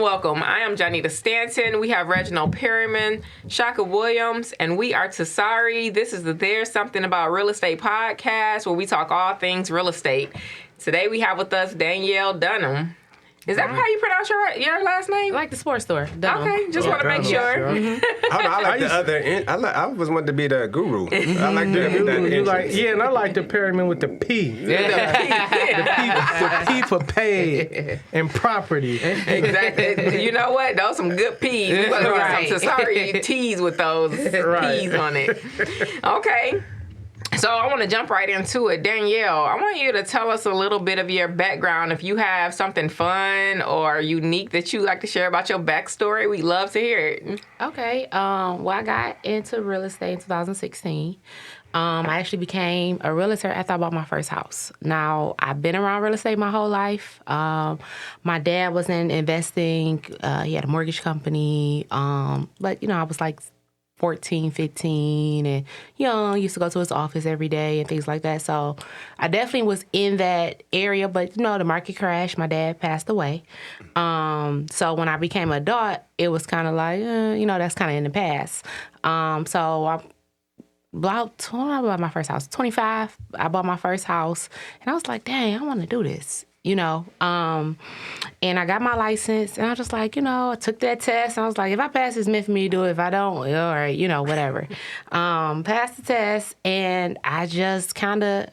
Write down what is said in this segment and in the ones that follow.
welcome. I am Jonnita Stanton. We have Reginald Perryman, Kashka Williams, and we are TSARE. This is the There's Something About Real Estate podcast where we talk all things real estate. Today we have with us Danielle Dunham. Is that how you pronounce your last name? I like the sports store. Dunham. Okay, just want to make sure. I like the other end. I was wanting to be the guru. I like that entrance. And I like the Perryman with the P. The P for paid and property. Exactly. You know what? Those some good P's. We're going to get some TSARE T's with those P's on it. Okay. So I want to jump right into it. Danielle, I want you to tell us a little bit of your background. If you have something fun or unique that you like to share about your backstory, we'd love to hear it. Okay. Well, I got into real estate in 2016. I actually became a realtor after I bought my first house. Now, I've been around real estate my whole life. My dad was in investing. He had a mortgage company. But, I was like 14, 15, and used to go to his office every day and things like that. So I definitely was in that area, but the market crashed. My dad passed away. So when I became an adult, it was kind of like, that's kind of in the past. So I bought my first house, 25. I bought my first house, and I was like, dang, I want to do this. And I got my license, and I was just like, I took that test, and I was like, if I pass, it's meant for me to do it. If I don't, all right, whatever. Passed the test, and I just kind of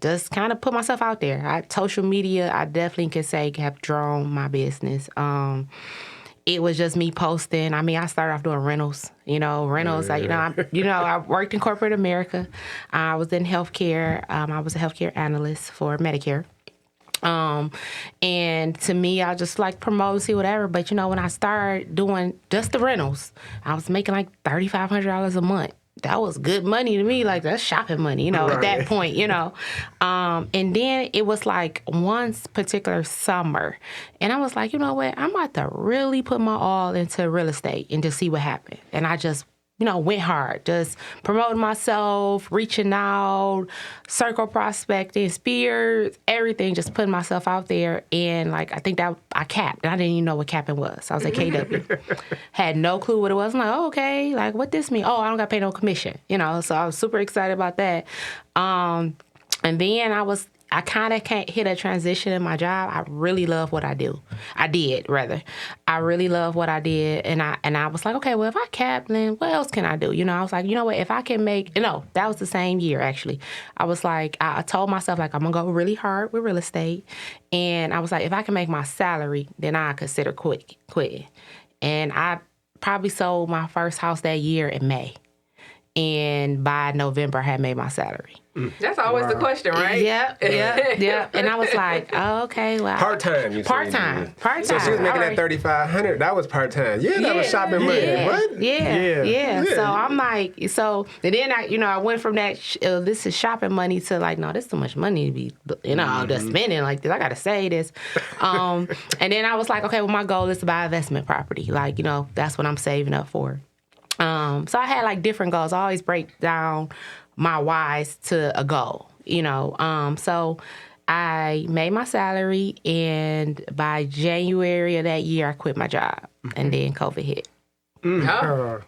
put myself out there. Social media, I definitely can say, have drawn my business. It was just me posting. I mean, I started off doing rentals. Rentals. I worked in corporate America. I was in healthcare. I was a healthcare analyst for Medicare. And to me, I just like promote, see whatever. But when I started doing just the rentals, I was making like $3,500 a month. That was good money to me. Like, that's shopping money, at that point, And then it was like one particular summer. And I was like, you know what? I'm about to really put my all into real estate and just see what happened. And I just went hard, just promoting myself, reaching out, circle prospecting, spears, everything, just putting myself out there. And I think that I capped. I didn't even know what capping was. I was at KW. Had no clue what it was. I'm like, okay, what this mean? Oh, I don't got to pay no commission, So I was super excited about that. And then I kind of hit a transition in my job. I really love what I do. I really love what I did. And I was like, okay, well, if I cap, then what else can I do? I was like, you know what, if I can make, that was the same year, actually. I was like, I told myself, I'm going to go really hard with real estate. And I was like, if I can make my salary, then I consider quitting. And I probably sold my first house that year in May. And by November, I had made my salary. That's always the question, right? Yep. And I was like, oh, okay, well. Part-time. Part-time. So she was making that $3,500. That was part-time. Yeah, that was shopping money. What? Yeah. So I'm like, and then I went from that, this is shopping money to no, this is too much money to be, just spending like this. I got to say this. And then I was like, okay, well, my goal is to buy investment property. That's what I'm saving up for. So I had different goals. I always break down my whys to a goal, So I made my salary, and by January of that year, I quit my job, and then COVID hit. COVID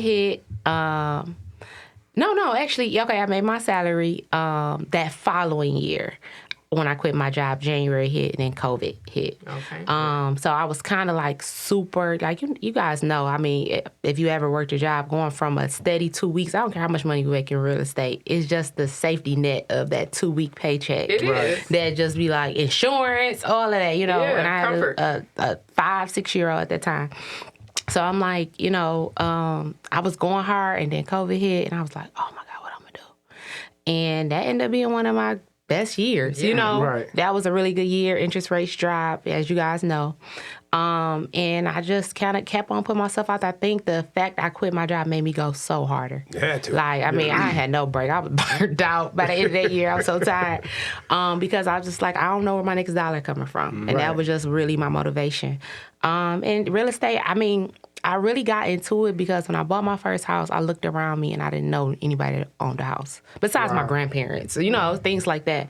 hit. I made my salary that following year. When I quit my job, January hit, and then COVID hit. Okay. So I was kind of super, you guys know, I mean, if you ever worked a job, going from a steady 2 weeks, I don't care how much money you make in real estate, it's just the safety net of that 2-week paycheck. It is. That just be insurance, all of that, and I had a 5-6-year-old at that time. So I'm like, I was going hard, and then COVID hit, and I was like, oh my God, what I'm going to do? And that ended up being one of my best years, Right. That was a really good year. Interest rates dropped, as you guys know. And I just kind of kept on putting myself out there. I think the fact I quit my job made me go so harder. Yeah, too. I had no break. I was burned out by the end of that year. I was so tired. Because I was just I don't know where my next dollar coming from. And that was just really my motivation. And real estate, I really got into it because when I bought my first house, I looked around me and I didn't know anybody that owned the house besides my grandparents, things like that.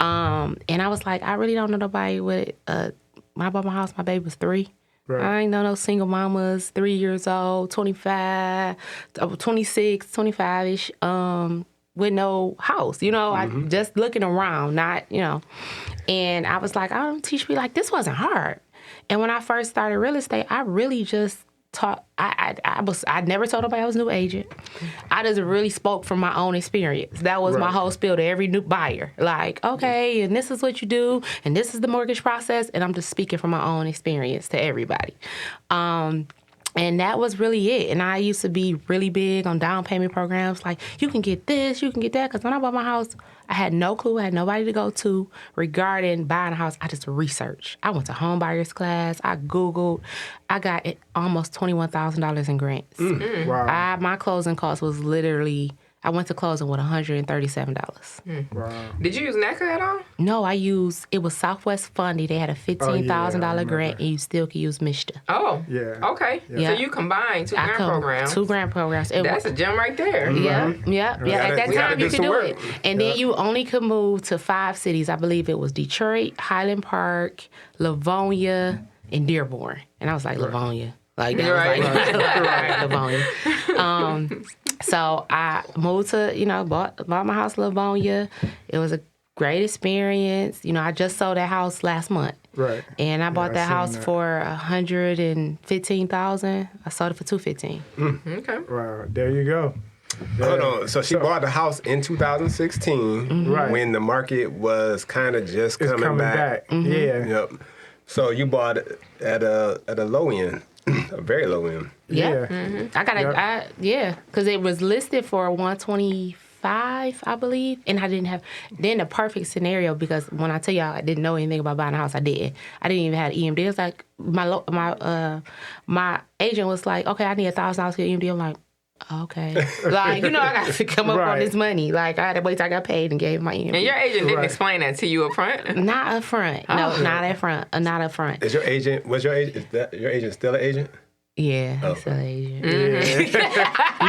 And I was like, I really don't know nobody with a when I bought my house, my baby was 3. Right. I ain't know no single mamas, 3 years old, 25, 26, 25-ish, with no house, I just looking around, not, And I was like, I don't teach me, like, this wasn't hard. And when I first started real estate, I really just taught, I never told nobody I was a new agent. I just really spoke from my own experience. That was my whole spiel to every new buyer. Like, okay, and this is what you do, and this is the mortgage process, and I'm just speaking from my own experience to everybody. And that was really it. And I used to be really big on down payment programs. Like, you can get this, you can get that. Because when I bought my house, I had no clue. I had nobody to go to regarding buying a house. I just researched. I went to Homebuyers class. I Googled. I got almost $21,000 in grants. Wow. My closing cost was literally, I went to closing with $137. Wow. Did you use NACA at all? No, it was Southwest Funding. They had a $15,000 grant, and you still could use MSHDA. Oh. Yeah. Okay. Yeah. So you combined 2 grant programs. 2 grant programs. That's a gem right there. Yeah. At that We gotta time, do you could some do work. it. And then you only could move to 5 cities. I believe it was Detroit, Highland Park, Livonia, and Dearborn. And I was like, Livonia. Like, that was like, Livonia. So I moved to, bought my house in Livonia. It was a great experience. I just sold that house last month. Right. And I bought I that seen house that. for $115,000. I sold it for $215,000. Okay. Wow. There you go. Hold on. So she bought the house in 2016 Right. when the market was kind of just It's coming back. Yeah. Yep. So you bought it at a low end, a very low end. Yeah. I got because it was listed for $125,000, I believe, and I didn't have. Then the perfect scenario, because when I tell y'all I didn't know anything about buying a house, I didn't even have EMD. It was like my agent was like, okay, I need $1,000 for EMD. I'm like, okay, like I got to come up on this money. Like I had to wait till I got paid and gave my EMD. And your agent didn't explain that to you up front? Not up front. No, not up front. Not up front. Was your agent your agent still an agent? Yeah, he's still Asian. You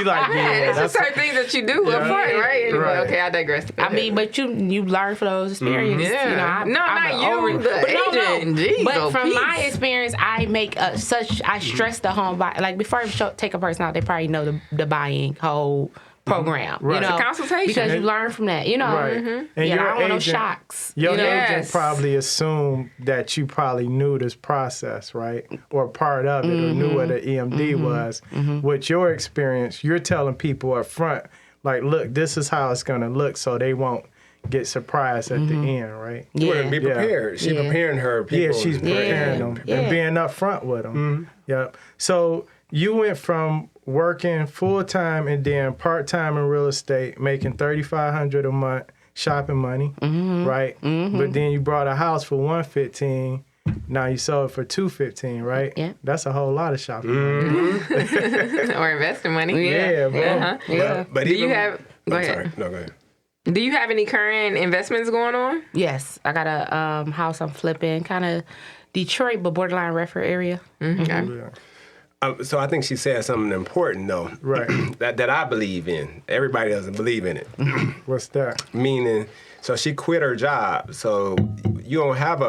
like, yeah. That's certain things that you do up front, right? Anyway, Right. okay, I digress. I mean, but you learn from those experiences. Yeah. You know, Not you, the agent. Jeez, But from peace. my experience, I make I stress the home buy. Like before I take a person out, they probably know the buying whole program. Right. You know, It's a consultation. because you learn from that. You know, Right. And I your don't want no agent- shocks. Your Yes. agent probably assumed that you probably knew this process, right? Or part of it, or knew what an EMD was. With your experience, you're telling people up front, like, look, this is how it's going to look, so they won't get surprised at the end, right? Yeah. Be prepared. She Yeah. preparing her people. Yeah, she's preparing them Yeah. and being upfront with them. Yep. So you went from working full time and then part time in real estate, making $3,500 a month, shopping money, right? But then you brought a house for $115,000. Now you sold it for $215,000, right? Yeah. That's a whole lot of shopping money. or investing money. Yeah, bro. Yeah. But Do even, you have? Go I'm ahead. sorry. No, go ahead. Do you have any current investments going on? Yes, I got a house I'm flipping, kind of Detroit, but borderline Redford area. Okay. Yeah. So I think she said something important though, Right. that I believe in. Everybody doesn't believe in it. What's that? Meaning, so she quit her job, so you don't have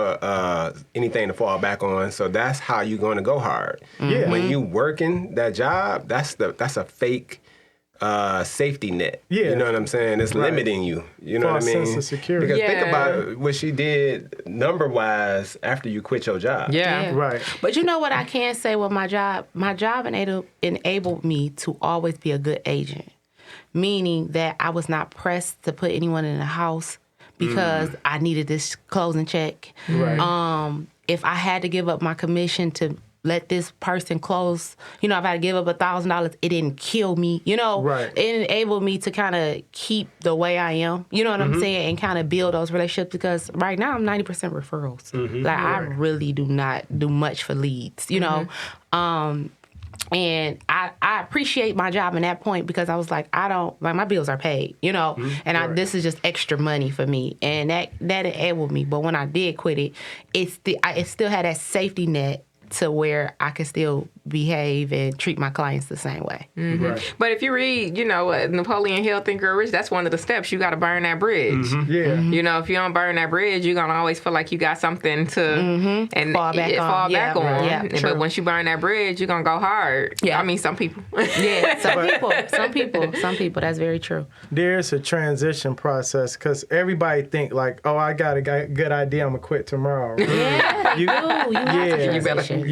anything to fall back on. So that's how you're going to go hard. Yeah. When you working that job, that's a fake safety net. Yeah. You know what I'm saying? It's Right. limiting you. You know False what I mean? sense of security. Because think Yeah. about what she did number-wise after you quit your job. Yeah. Right. But you know what I can say with my job? My job enabled me to always be a good agent, meaning that I was not pressed to put anyone in the house because I needed this closing check. Right. If I had to give up my commission to let this person close, if I had to give up $1,000, it didn't kill me. Right. It enabled me to kind of keep the way I am. You know what I'm saying? And kind of build those relationships, because right now I'm 90% referrals. Like I really do not do much for leads, and I appreciate my job in that point, because I was like, my bills are paid, and this is just extra money for me. And that enabled me. But when I did quit it, it still had that safety net to where I could still behave and treat my clients the same way. Mm-hmm. Right. But if you read, Napoleon Hill, Think and Grow Rich, that's one of the steps. You got to burn that bridge. Mm-hmm. Yeah. If you don't burn that bridge, you're gonna always feel like you got something to and Fall back on. back on. Yeah, But true. once you burn that bridge, you're gonna go hard. Yeah. I mean, some people. Yeah, some people. That's very true. There's a transition process because everybody think like, oh, I got a good idea, I'm gonna quit tomorrow. Yeah, you have to You better- transition.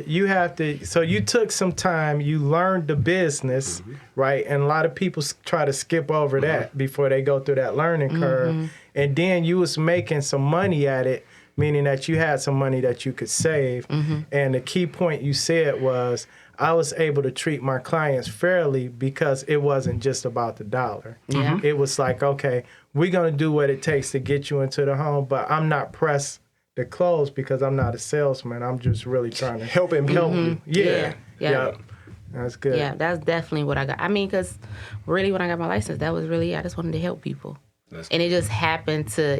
You have to. So you took some time. You learned the business, right? And a lot of people try to skip over that before they go through that learning curve. And then you was making some money at it, meaning that you had some money that you could save. And the key point you said was, I was able to treat my clients fairly because it wasn't just about the dollar. Yeah. It was like, okay, we're gonna do what it takes to get you into the home, but I'm not pressed to close because I'm not a salesman. I'm just really trying to Help him. you. Yeah. Yeah. Yep. That's good. Yeah, that's definitely what I got. I mean, because really when I got my license, that was really, I just wanted to help people. And it just happened to,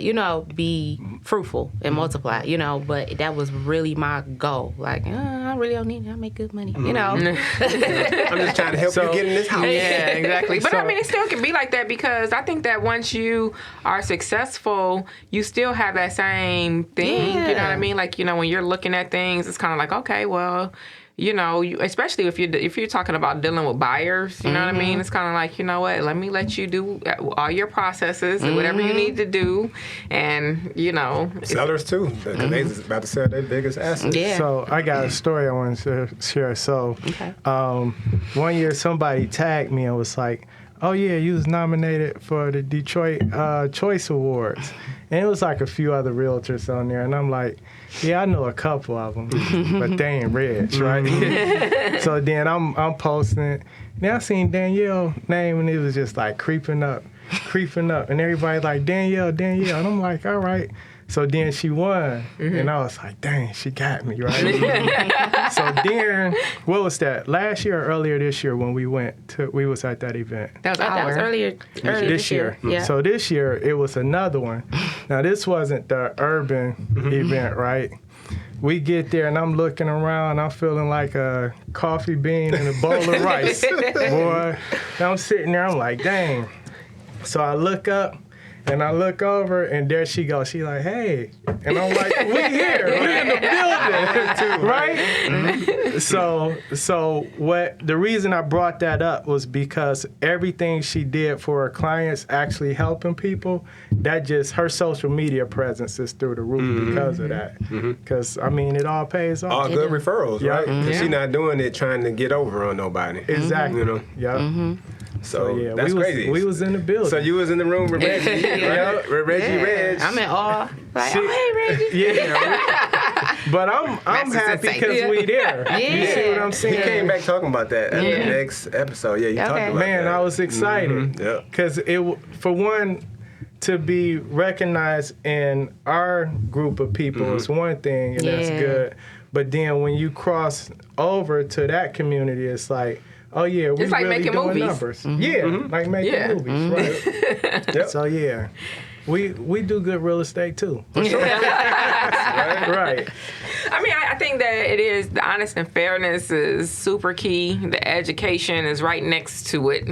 be fruitful and multiply, but that was really my goal. Like, I really don't need it. I make good money, I'm just trying to help you get in this house. Yeah, exactly. But So- I mean, it still can be like that because I think that once you are successful, you still have that same thing. You know what I mean? Like, when you're looking at things, it's kind of like, okay, well, especially if you're talking about dealing with buyers, you know what I mean? It's kind of like, let me let you do all your processes and whatever you need to do, and Sellers too. They about to sell their biggest asset. Yeah. So I got a story I want to share. So one year somebody tagged me and was like, oh yeah, you was nominated for the Detroit Choice Awards. And it was like a few other realtors on there. And I'm like, yeah, I know a couple of them, but they ain't rich, right? So then I'm posting it. Then I seen Danielle name and it was just like creeping up. And everybody like, Danielle. And I'm like, all right. So then she won, and I was like, dang, she got me, right? So then, what was that? Last year or earlier this year when we was at that event? that that was was earlier this year. Yeah. So this year, it was another one. Now, this wasn't the urban event, right? We get there, and I'm looking around. I'm feeling like a coffee bean and a bowl of rice. Boy, and I'm sitting there. I'm like, dang. So I look up. And I look over, and there she goes. She like, hey. And I'm like, we here. We in the building. Right? So the reason I brought that up was because everything she did for her clients, actually helping people, her social media presence is through the roof because of that. Because, I mean, it all pays off. All good referrals, Yeah. right? Because she's not doing it trying to get over on nobody. Exactly. Yeah. So Yeah, that's crazy. we was in the building. So you was in the room with Reggie, right? With Reggie Reg. I'm in awe. Like, hey, Reggie. Yeah. But I'm Master happy Sensei. because we there. You see what I'm He saying? came back talking about that at the next episode. Yeah, you talked Okay. about Man, that. I was excited. Yeah. Because for one, to be recognized in our group of people is one thing, and that's Yeah. good. But then when you cross over to that community, it's like, oh yeah, we It's like really making doing movies. numbers. Yeah, like making movies, right? Yep. So yeah, we do good real estate too. Right. I mean, I think that it is, the honest and fairness is super key. The education is right next to it.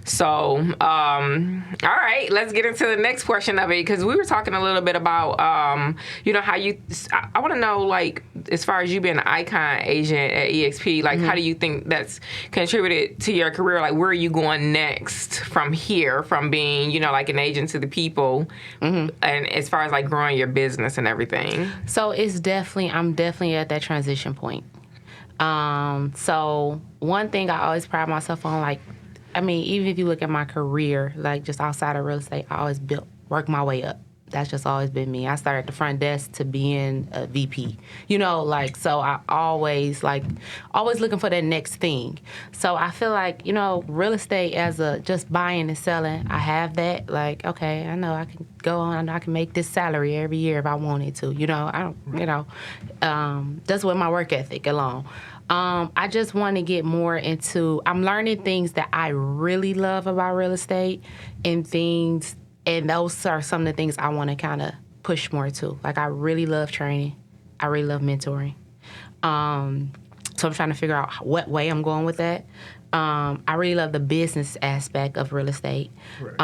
So, all right, let's get into the next portion of it, because we were talking a little bit about, how I want to know, like, as far as you being an icon agent at EXP, like, how do you think that's contributed to your career? Like, where are you going next from here, from being, like, an agent to the people, and as far as, like, growing your business and everything? So I'm definitely at that transition point. So one thing I always pride myself on, like, I mean, even if you look at my career, like just outside of real estate, I always work my way up. That's just always been me. I started at the front desk to being a VP, so I always looking for that next thing. So I feel like, real estate as just buying and selling, I have that. Like, okay, I know I can go on, I know I can make this salary every year if I wanted to, that's with my work ethic alone. I just want to get more into, I'm learning things that I really love about real estate and those are some of the things I want to kind of push more to. Like, I really love training. I really love mentoring. So I'm trying to figure out what way I'm going with that. I really love the business aspect of real estate. Right.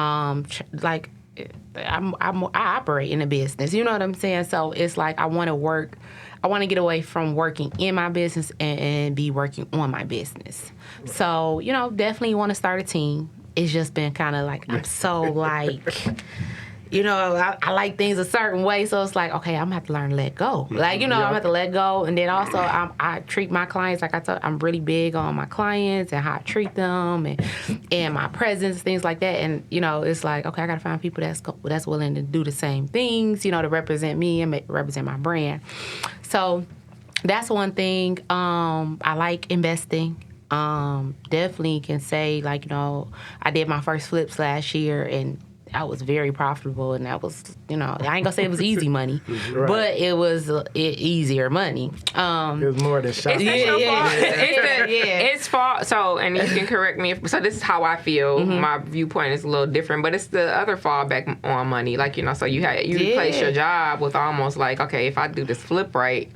I operate in a business. You know what I'm saying? So it's like I want to get away from working in my business and be working on my business. Right. So, definitely want to start a team. It's just been kind of like, I'm so like... I like things a certain way, so it's like, okay, I'm gonna have to learn to let go. Like, I'm gonna have to let go, and then also I treat my clients like I'm really big on my clients and how I treat them and my presence, things like that. And it's like, okay, I gotta find people that's willing to do the same things, to represent me and represent my brand. So that's one thing. I like investing. Definitely can say I did my first flips last year and that was very profitable, and that was, I ain't gonna say it was easy money, right. But it was easier money. It was more than shopping. It's far. So, and you can correct me so this is how I feel. Mm-hmm. My viewpoint is a little different, but it's the other fallback on money. So you replace your job with almost like, okay, if I do this flip right.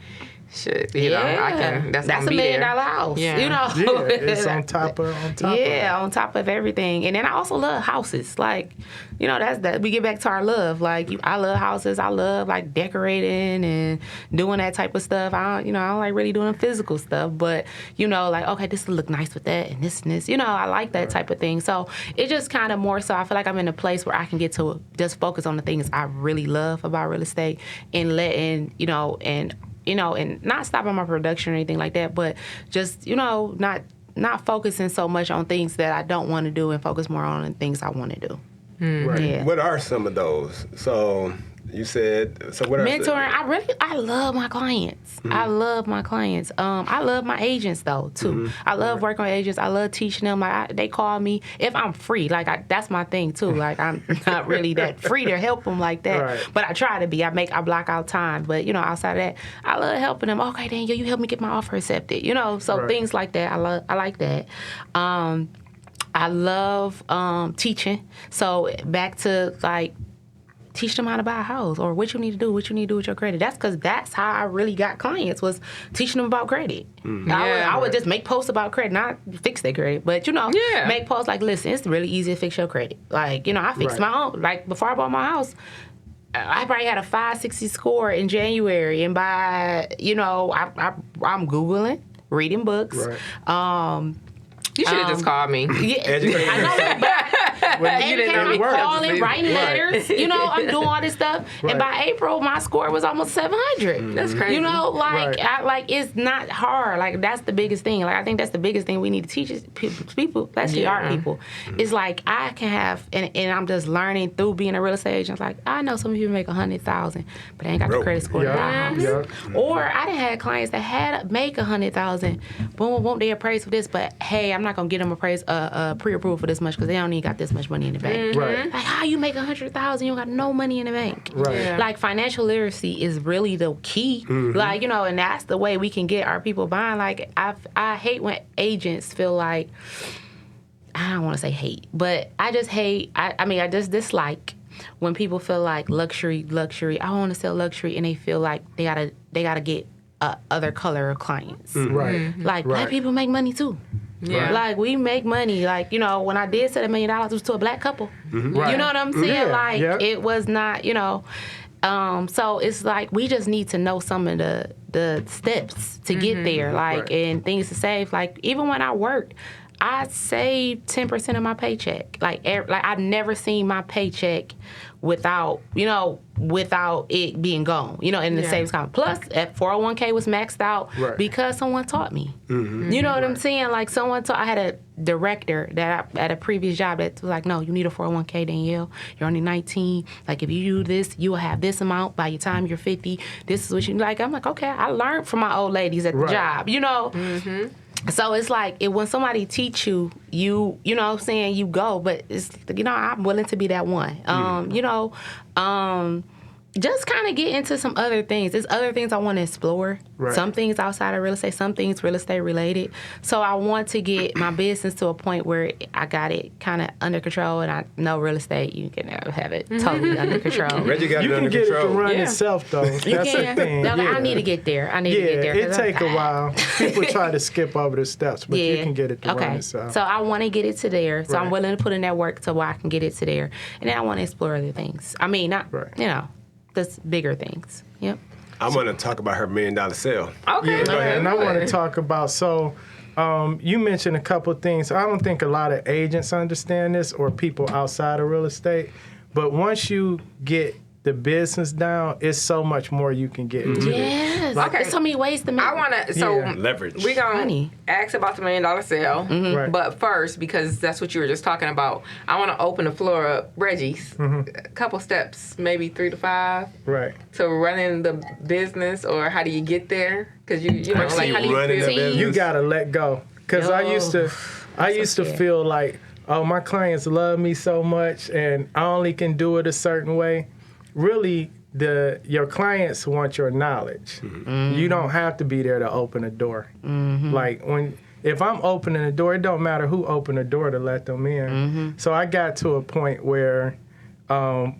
Shit, I can. That's $1 million house. Yeah. It's on top of. On top of everything. And then I also love houses. Like, that's that. We get back to our love. Like, I love houses. I love decorating and doing that type of stuff. I don't like really doing physical stuff, but okay, this will look nice with that and this and this. I like that type of thing. So it just kind of more so. I feel like I'm in a place where I can get to just focus on the things I really love about real estate and letting and not stopping my production or anything like that, but just, not focusing so much on things that I don't want to do and focus more on the things I want to do. Mm-hmm. Right. Yeah. What are some of those? So you said, what are mentoring? I love my clients. Mm-hmm. I love my clients. I love my agents though too. Mm-hmm. I love working with agents. I love teaching them. They call me if I'm free. That's my thing too. Like I'm not really that free to help them like that, right. But I try to be. I block out time. But outside of that, I love helping them. Okay, Danielle, you help me get my offer accepted. So right. Things like that. I like that. I love teaching. So back to teach them how to buy a house or what you need to do with your credit. That's because that's how I really got clients, was teaching them about credit. Mm-hmm. I would just make posts about credit, not fix their credit, but make posts like, listen, it's really easy to fix your credit. I fixed my own. Before I bought my house, I probably had a 560 score in January, and by I'm Googling, reading books. Right. You should have just called me. Yeah, I know, but calling, writing letters. I'm doing all this stuff, right. And by April, my score was almost 700. Mm-hmm. That's crazy. Right. It's not hard. That's the biggest thing. I think that's the biggest thing we need to teach people, especially our people. Mm-hmm. It's I can have, and I'm just learning through being a real estate agent. I know some people make $100,000, but they ain't got the credit score to buy a house. Yeah. Or I done had clients that make $100,000. Boom, they appraise for this, but hey, I'm not gonna get them pre-approval for this much because they don't even got this much money in the bank. Mm-hmm. Right. How you make $100,000? You don't got no money in the bank. Right. Yeah. Financial literacy is really the key. Mm-hmm. And that's the way we can get our people buying. I hate when agents feel like, I don't want to say hate, but I just hate. I just dislike when people feel like luxury. I want to sell luxury, and they feel like they gotta get other color of clients. Mm-hmm. Right. Black people make money too. Yeah. We make money. When I did sell $1 million, it was to a black couple. Mm-hmm. Right. You know what I'm saying? Yeah. It was not, so it's we just need to know some of the steps to get there, right. And things to save. Even when I worked, I saved 10% of my paycheck. I've never seen my paycheck without it being gone, in the savings account. Plus, at 401k was maxed out because someone taught me. Mm-hmm. You know what I'm saying? Someone taught. I had a director at a previous job that was no, you need a 401k, Danielle. You're only 19. If you do this, you will have this amount by your time you're 50. This is what you I'm okay. I learned from my old ladies at the job. Mm-hmm. So it's when somebody teach you, you know what I'm saying, you go, but it's, I'm willing to be that one. Just kind of get into some other things. There's other things I want to explore. Right. Some things outside of real estate, some things real estate related. So I want to get my business to a point where I got it kind of under control, and I know real estate, you can have it totally under control. Reggie got You it can under get it to control. run Yeah. itself, though. You That's can. the thing. No, Yeah. I need to get there. I need to get there. It 'cause I'm take a while. People try to skip over the steps, but you can get it to run itself. So I want to get it to there. So I'm Right. willing to put in that work to where I can get it to there. And then I want to explore other things. I mean, not, Right. just bigger things. Yep. I want to talk about her $1 million sale. Okay. Yeah, go ahead. and I want to talk about, you mentioned a couple things. I don't think a lot of agents understand this or people outside of real estate, but once you get the business down, it's so much more you can get into. Yes. Okay. There's so many ways to make I want to, so Yeah. Leverage. we're going Money. to ask about the $1 million sale. Right. But first, because that's what you were just talking about, I want to open the floor up. Reggie's, a couple steps, maybe 3 to 5, Right. to running the business, or how do you get there? Because you know, How like, you how do you running the feel? business? You gotta let go. Cause I Yo. used to scared. feel like, oh, my clients love me so much, and I only can do it a certain way. Really, your clients want your knowledge. You don't have to be there to open a door. Like if I'm opening a door, it don't matter who opened the door to let them in. So I got to a point where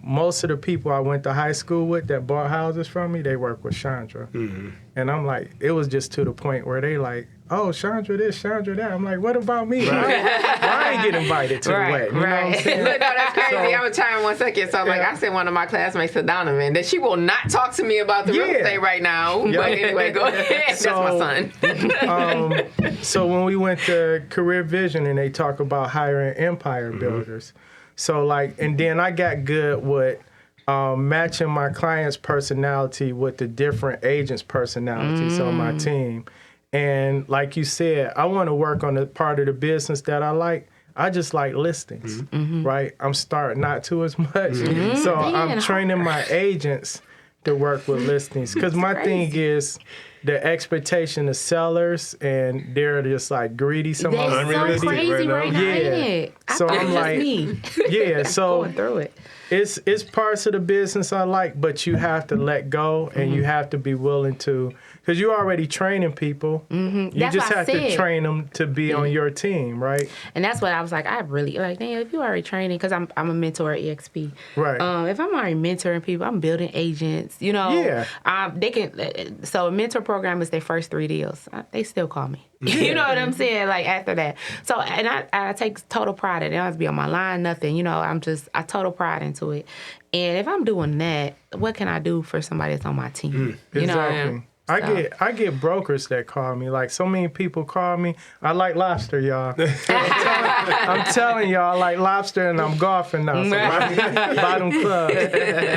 most of the people I went to high school with that bought houses from me, they work with Chandra. And I'm like, it was just to the point where they like, oh, Chandra this, Chandra that. I'm like, what about me? Why I ain't get invited to the wedding? You know what I'm saying? Look, no, that's crazy. I'm gonna chime in 1 second. So, like, Yeah. I sent one of my classmates to Donovan that she will not talk to me about the real Yeah. estate right now. But anyway, go ahead. That's my son. So when we went to Career Vision and they talk about hiring empire builders, so like, and then I got good with matching my client's personality with the different agents' personalities on my team. And like you said, I want to work on the part of the business that I like. I just like listings, right? I'm starting not to as much. So I'm Man, training my agents to work with listings. Because my thing is the expectation of sellers, and they're just like greedy. Some of them That's so unrealistic crazy right now. right now, Yeah. ain't it? I So thought I'm it was like- just me Yeah, so going through it. it's parts of the business I like, but you have to let go and you have to be willing to, because you're already training people. You That's just what I have to said. train them to be on your team, right? And that's what I was like, I really, like, damn, if you already training, because I'm a mentor at EXP. Right. If I'm already mentoring people, I'm building agents, you know. Yeah. They can, so a mentor program is their first 3 deals. They still call me. You know what I'm saying? Like, after that. So, and I take total pride in it. I don't have to be on my line, nothing. You know, I total pride into it. And if I'm doing that, what can I do for somebody that's on my team? You know? Exactly. I get brokers that call me. Like, so many people call me. I like lobster, y'all. I'm telling y'all, I like lobster, and I'm golfing now. So bottom club.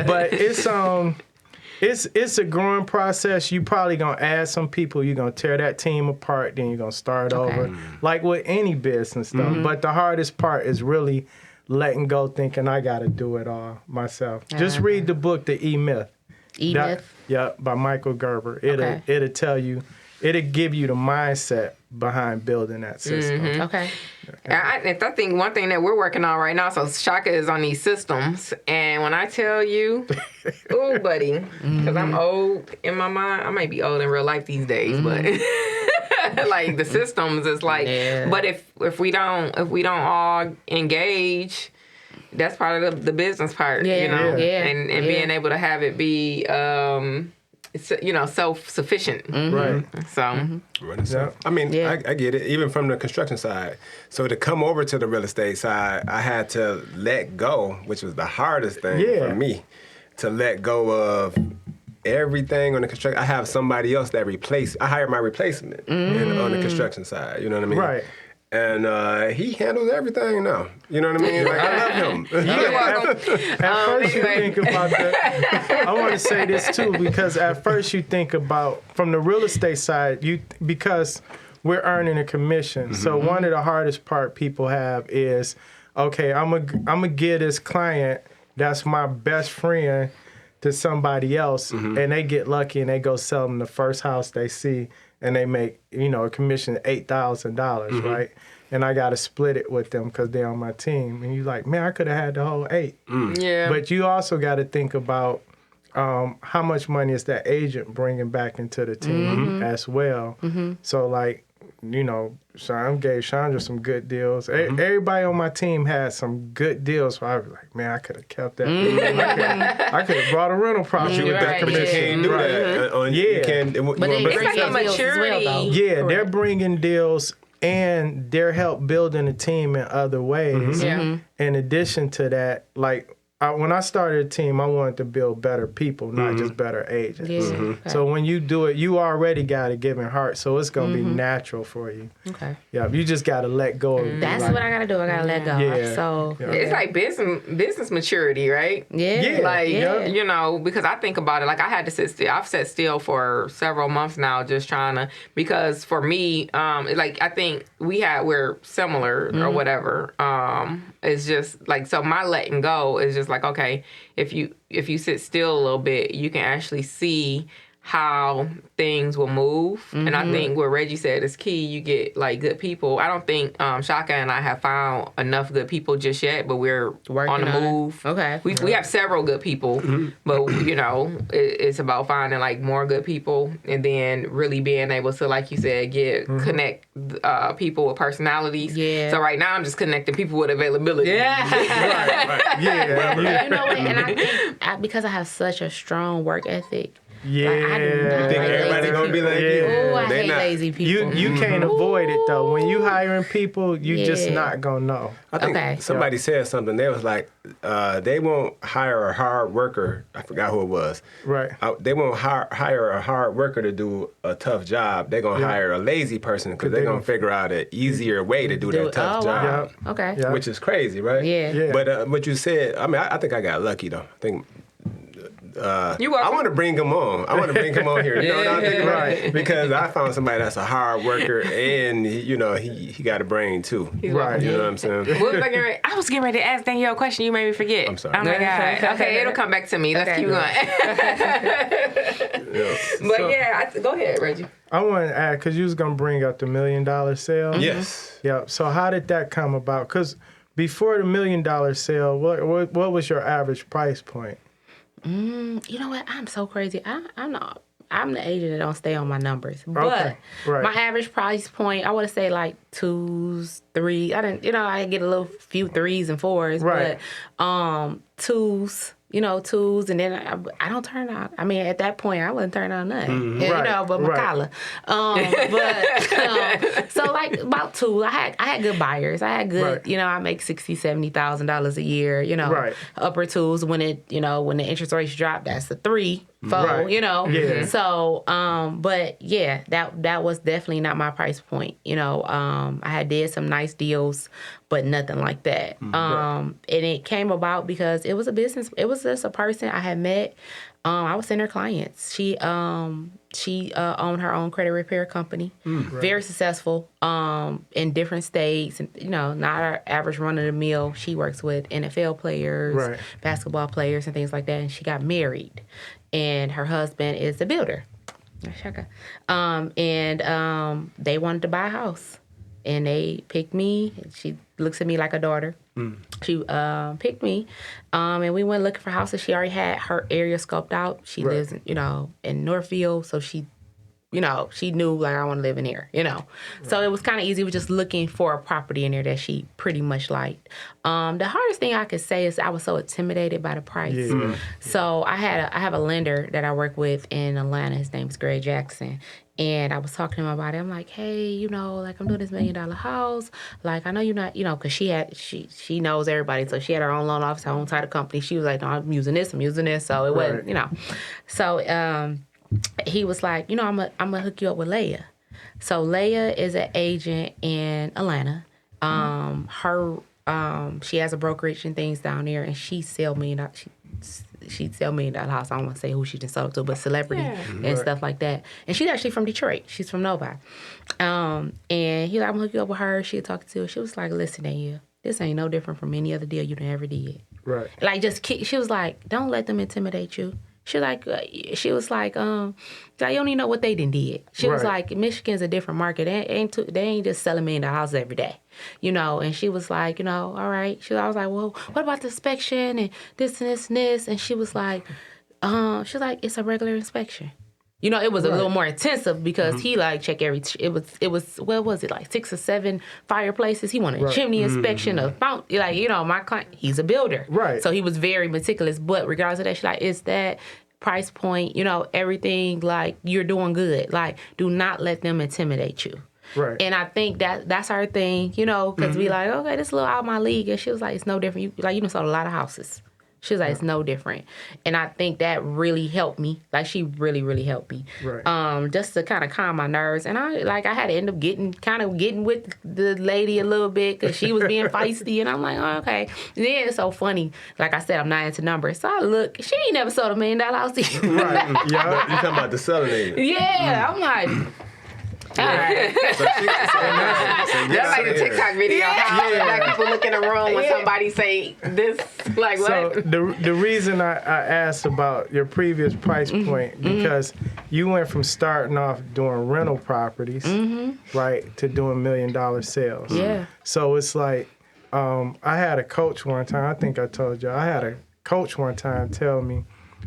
But it's a growing process. You probably gonna add some people. You're gonna tear that team apart. Then you're gonna start over, like with any business, though. But the hardest part is really letting go, thinking I gotta do it all myself. Just read the book, The E-Myth. E-Myth. Yeah, by Michael Gerber. It'll tell you, it'll give you the mindset behind building that system. Okay. I think one thing that we're working on right now, so Shaka is on these systems, and when I tell you, ooh, buddy, because I'm old in my mind, I might be old in real life these days, but like the systems is like, but if we don't all engage, that's part of the business part, you know, and being able to have it be, self-sufficient. Right. So, I mean, I get it, even from the construction side. So to come over to the real estate side, I had to let go, which was the hardest thing for me, to let go of everything on the construction. I have somebody else that I hire my replacement on the construction side, you know what I mean? Right. And he handles everything now. You know what I mean? Like, I love him. At first you think about the, I want to say this too, because at first you think about, from the real estate side, because we're earning a commission. So one of the hardest part people have is, okay, I'm gonna give this client that's my best friend to somebody else, and they get lucky and they go sell them the first house they see, and they make, a commission of $8,000, right? And I got to split it with them because they're on my team. And you're like, man, I could have had the whole 8. yeah. But you also got to think about, how much money is that agent bringing back into the team as well. So like, you know, Sean gave Chandra some good deals. Everybody on my team had some good deals. So I was like, man, I could have kept that. I could have brought a rental property with that commission. You can't do that. You can't, but it's like a maturity. Yeah, they're bringing deals and they're help building a team in other ways. In addition to that, like, when I started a team, I wanted to build better people, not just better agents. So when you do it, you already got a giving heart, so it's going to be natural for you. Okay. Yeah, you just got to let go. That's what I got to do. I got to let go. Yeah. So it's like business maturity, right? Yeah. Like, you know, because I think about it, like I had to sit still. I've sat still for several months now just trying to, because for me, like I think we're similar or whatever. It's just like, so my letting go is just like, okay, if you sit still a little bit, you can actually see how things will move. And I think what Reggie said is key. You get like good people. I don't think Shaka and I have found enough good people just yet, but we're working on the move. Okay. We have several good people, but you know, it's about finding like more good people and then really being able to, like you said, connect people with personalities. Yeah. So right now I'm just connecting people with availability. Yeah. Right. Yeah. You know what? And I think because I have such a strong work ethic. Yeah. Like, I do not You think like everybody lazy gonna be like you? Oh, I They hate not. lazy people. You can't avoid it though. When you hiring people, you just not gonna know. I think somebody said something. They was like, they won't hire a hard worker. I forgot who it was. Right. They won't hire a hard worker to do a tough job. They're going to hire a lazy person because they're going to figure out an easier way to do that tough job. Wow. Okay. Yeah. Which is crazy, right? Yeah. But what you said, I mean, I think I got lucky, though. I think... You I want to bring him on. I want to bring him on here. You know what I'm thinking? Right. Because I found somebody that's a hard worker and, you know, he got a brain too. Right. You know what I'm saying? I was getting ready to ask Danielle a question. You made me forget. I'm sorry. Oh my God. Okay, it'll come back to me. Let's keep going. But go ahead, Reggie. I want to add, because you was going to bring up the $1 million sale. Yes. Yeah. So how did that come about? Because before the $1 million sale, what was your average price point? You know what? I'm so crazy. I'm the agent that don't stay on my numbers. But my average price point, I would say like 2s, 3s. I get a little few 3s and 4s. Right. But 2s. 2s, and then I don't turn out. I mean, at that point, I wouldn't turn out nothing, but my collar. So like about 2, I had good buyers. I had good, I make $60,000-$70,000 a year. Upper 2s when when the interest rates drop, that's a 3, 4. Yeah. So, but yeah, that was definitely not my price point. I had did some nice deals, but nothing like that. And it came about because it was a business. It was just a person I had met. I was in her clients. She owned her own credit repair company. Very successful in different states. And, not our average run-of-the-mill. She works with NFL players, basketball players, and things like that. And she got married. And her husband is a builder. And they wanted to buy a house. And they picked me. She looks at me like a daughter. She picked me, and we went looking for houses. She already had her area scoped out. She lives, in Northfield, so she knew like I want to live in here, So it was kind of easy. We were just looking for a property in there that she pretty much liked. The hardest thing I could say is I was so intimidated by the price. Yeah. So I have a lender that I work with in Atlanta. His name's Greg Jackson. And I was talking to him about it. I'm like, hey, like I'm doing this $1 million house. Like, I know you're not, because she knows everybody. So she had her own loan office, her own title company. She was like, no, I'm using this. So it wasn't, So he was like, I'm gonna hook you up with Leah. So Leah is an agent in Atlanta. She has a brokerage and things down there, and she sell $1 million. She'd sell $1 million house. I don't want to say who she just sold to, but celebrity and stuff like that. And she's actually from Detroit. She's from Novi. And he like, I'm gonna hook you up with her. She'd talk to her. She was like, listen, Danielle, this ain't no different from any other deal you done ever did. Right. Like, she was like, don't let them intimidate you. She was like, you don't even know what they did. She was like, Michigan's a different market. They ain't just selling $1 million houses every day, And she was like, all right. I was like, well, what about the inspection and this and this and this? And she was like, She's like, it's a regular inspection. You know, it was a little more intensive because he like checked it was what was it, like 6 or 7 fireplaces. He wanted a chimney inspection, a fountain. Like, you know, my client, he's a builder. Right. So he was very meticulous. But regardless of that, she's like, it's that price point, you know, everything, like, you're doing good. Like, do not let them intimidate you. Right. And I think that's our thing, you know, because we like, okay, this is a little out of my league. And she was like, it's no different. You done sold a lot of houses. She was like, it's no different. And I think that really helped me. Like, she really, really helped me. Right. Just to kind of calm my nerves. And I had to end up getting with the lady a little bit because she was being feisty. And I'm like, oh, okay. And then it's so funny. Like I said, I'm not into numbers. So I look, she ain't never sold $1 million house either. Right. Yeah. You talking about the selling agent? Yeah. I'm like... All right. That's like the TikTok video. How like people look in the room when somebody say this, like what? So the reason I asked about your previous price point because you went from starting off doing rental properties, right, to doing $1 million sales. Yeah. So it's like I had a coach one time. I think I told you I had a coach one time tell me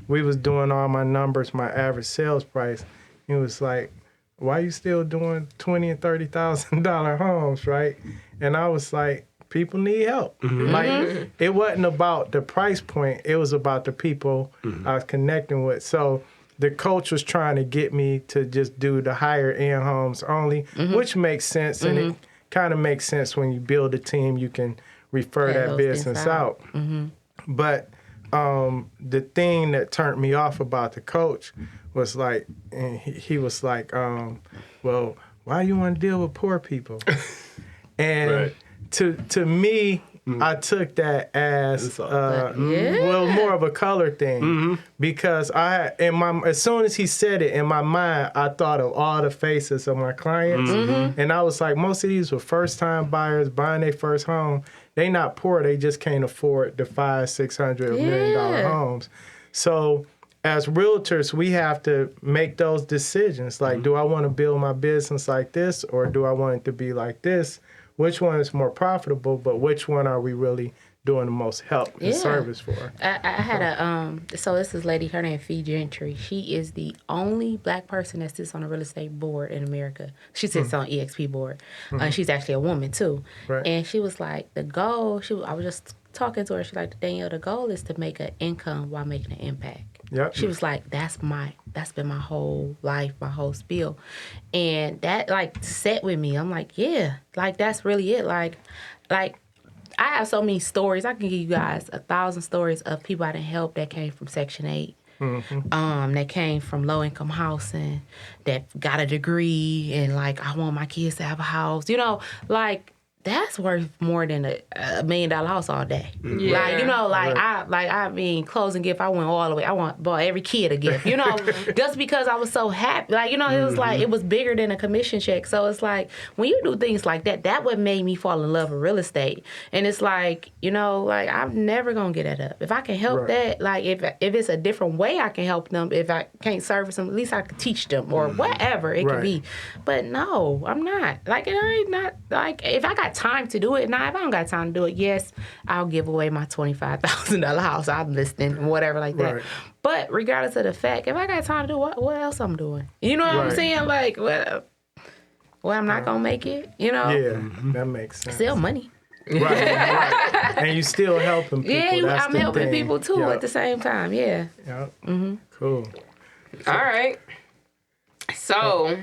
we was doing all my numbers, my average sales price. He was like, why you still doing $20,000 and $30,000 homes, right? And I was like, people need help. Like, it wasn't about the price point. It was about the people I was connecting with. So the coach was trying to get me to just do the higher end homes only, which makes sense. And it kind of makes sense when you build a team, you can refer that business out. But the thing that turned me off about the coach was like, and he was like, well, why you want to deal with poor people? And to me, I took that as well, more of a color thing because as soon as he said it in my mind, I thought of all the faces of my clients, and I was like, most of these were first time buyers buying their first home. They not poor, they just can't afford the $500,000, $600,000, $1 million homes. So as realtors, we have to make those decisions. Like, do I want to build my business like this, or do I want it to be like this? Which one is more profitable, but which one are we really doing the most help and service for? I had so this is lady, her name Fee Gentry. She is the only Black person that sits on a real estate board in America. She sits on EXP board. She's actually a woman too. Right. And she was like, the goal, I was just talking to her, she's like, Danielle, the goal is to make an income while making an impact. Yep. She was like, that's been my whole life, my whole spiel. And that like set with me. I'm like, yeah, like that's really it. Like I have so many stories. I can give you guys 1,000 stories of people I didn't help that came from Section 8. That came from low income housing, that got a degree, and like, I want my kids to have a house. You know, like, that's worth more than a $1 million house all day. Yeah. Like, you know, like I mean, closing gift, I went all the way. I bought every kid a gift, you know, just because I was so happy. Like, you know, it was like, it was bigger than a commission check. So it's like, when you do things like that, that what made me fall in love with real estate. And it's like, you know, like, I'm never going to get that up. If I can help that, like, if it's a different way I can help them, if I can't service them, at least I can teach them or whatever it could be. But no, I'm not. Like, it ain't not, like, if I got time to do it. Now, if I don't got time to do it, yes, I'll give away my $25,000 house. I'm listening, whatever like that. Right. But regardless of the fact, if I got time to do what else I'm doing? You know what I'm saying? Like, well, I'm not going to make it, you know? Yeah, that makes sense. Still money. Right. And you still helping people. Yeah, I'm helping people too at the same time. Yeah. Yep. Cool. All right. So,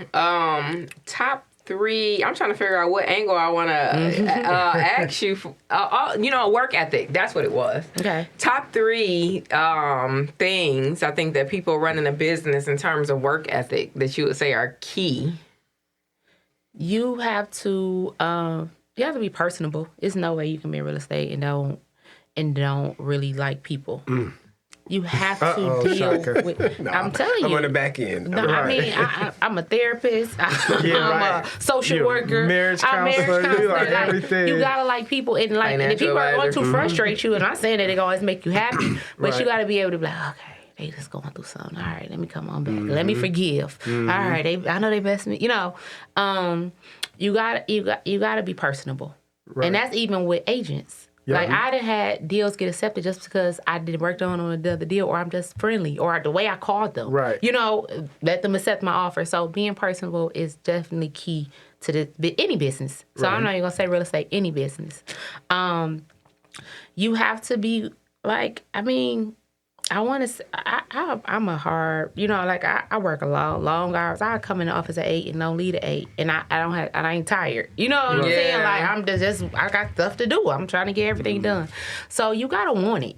top 3, I'm trying to figure out what angle I want to ask you. You know, work ethic. That's what it was. Okay. Top 3 things I think that people running a business in terms of work ethic that you would say are key. You have to be personable. There's no way you can be in real estate and don't really like people. You have to deal with. No, I'm telling you. I'm on the back end. No, I mean, I'm a therapist. I'm a social worker. Marriage counselor. You like everything. You gotta like people, and like, and if people are going to frustrate you, and I'm not saying that they're gonna always make you happy, but you gotta be able to be like, okay, they just going through something. All right, let me come on back. Let me forgive. All right, I know they messed me. You know, you gotta be personable, and that's even with agents. Yeah. Like, I done had deals get accepted just because I did work on another deal, or I'm just friendly, or the way I called them. Right. You know, let them accept my offer. So being personable is definitely key to any business. So I'm not even gonna say real estate, any business. You have to be like, I mean, I want to. I'm a hard, you know, like I work a long hours. I come in the office at 8 and don't leave at 8, and I ain't tired. You know what I'm saying? Like I'm just I got stuff to do. I'm trying to get everything done. So you gotta want it.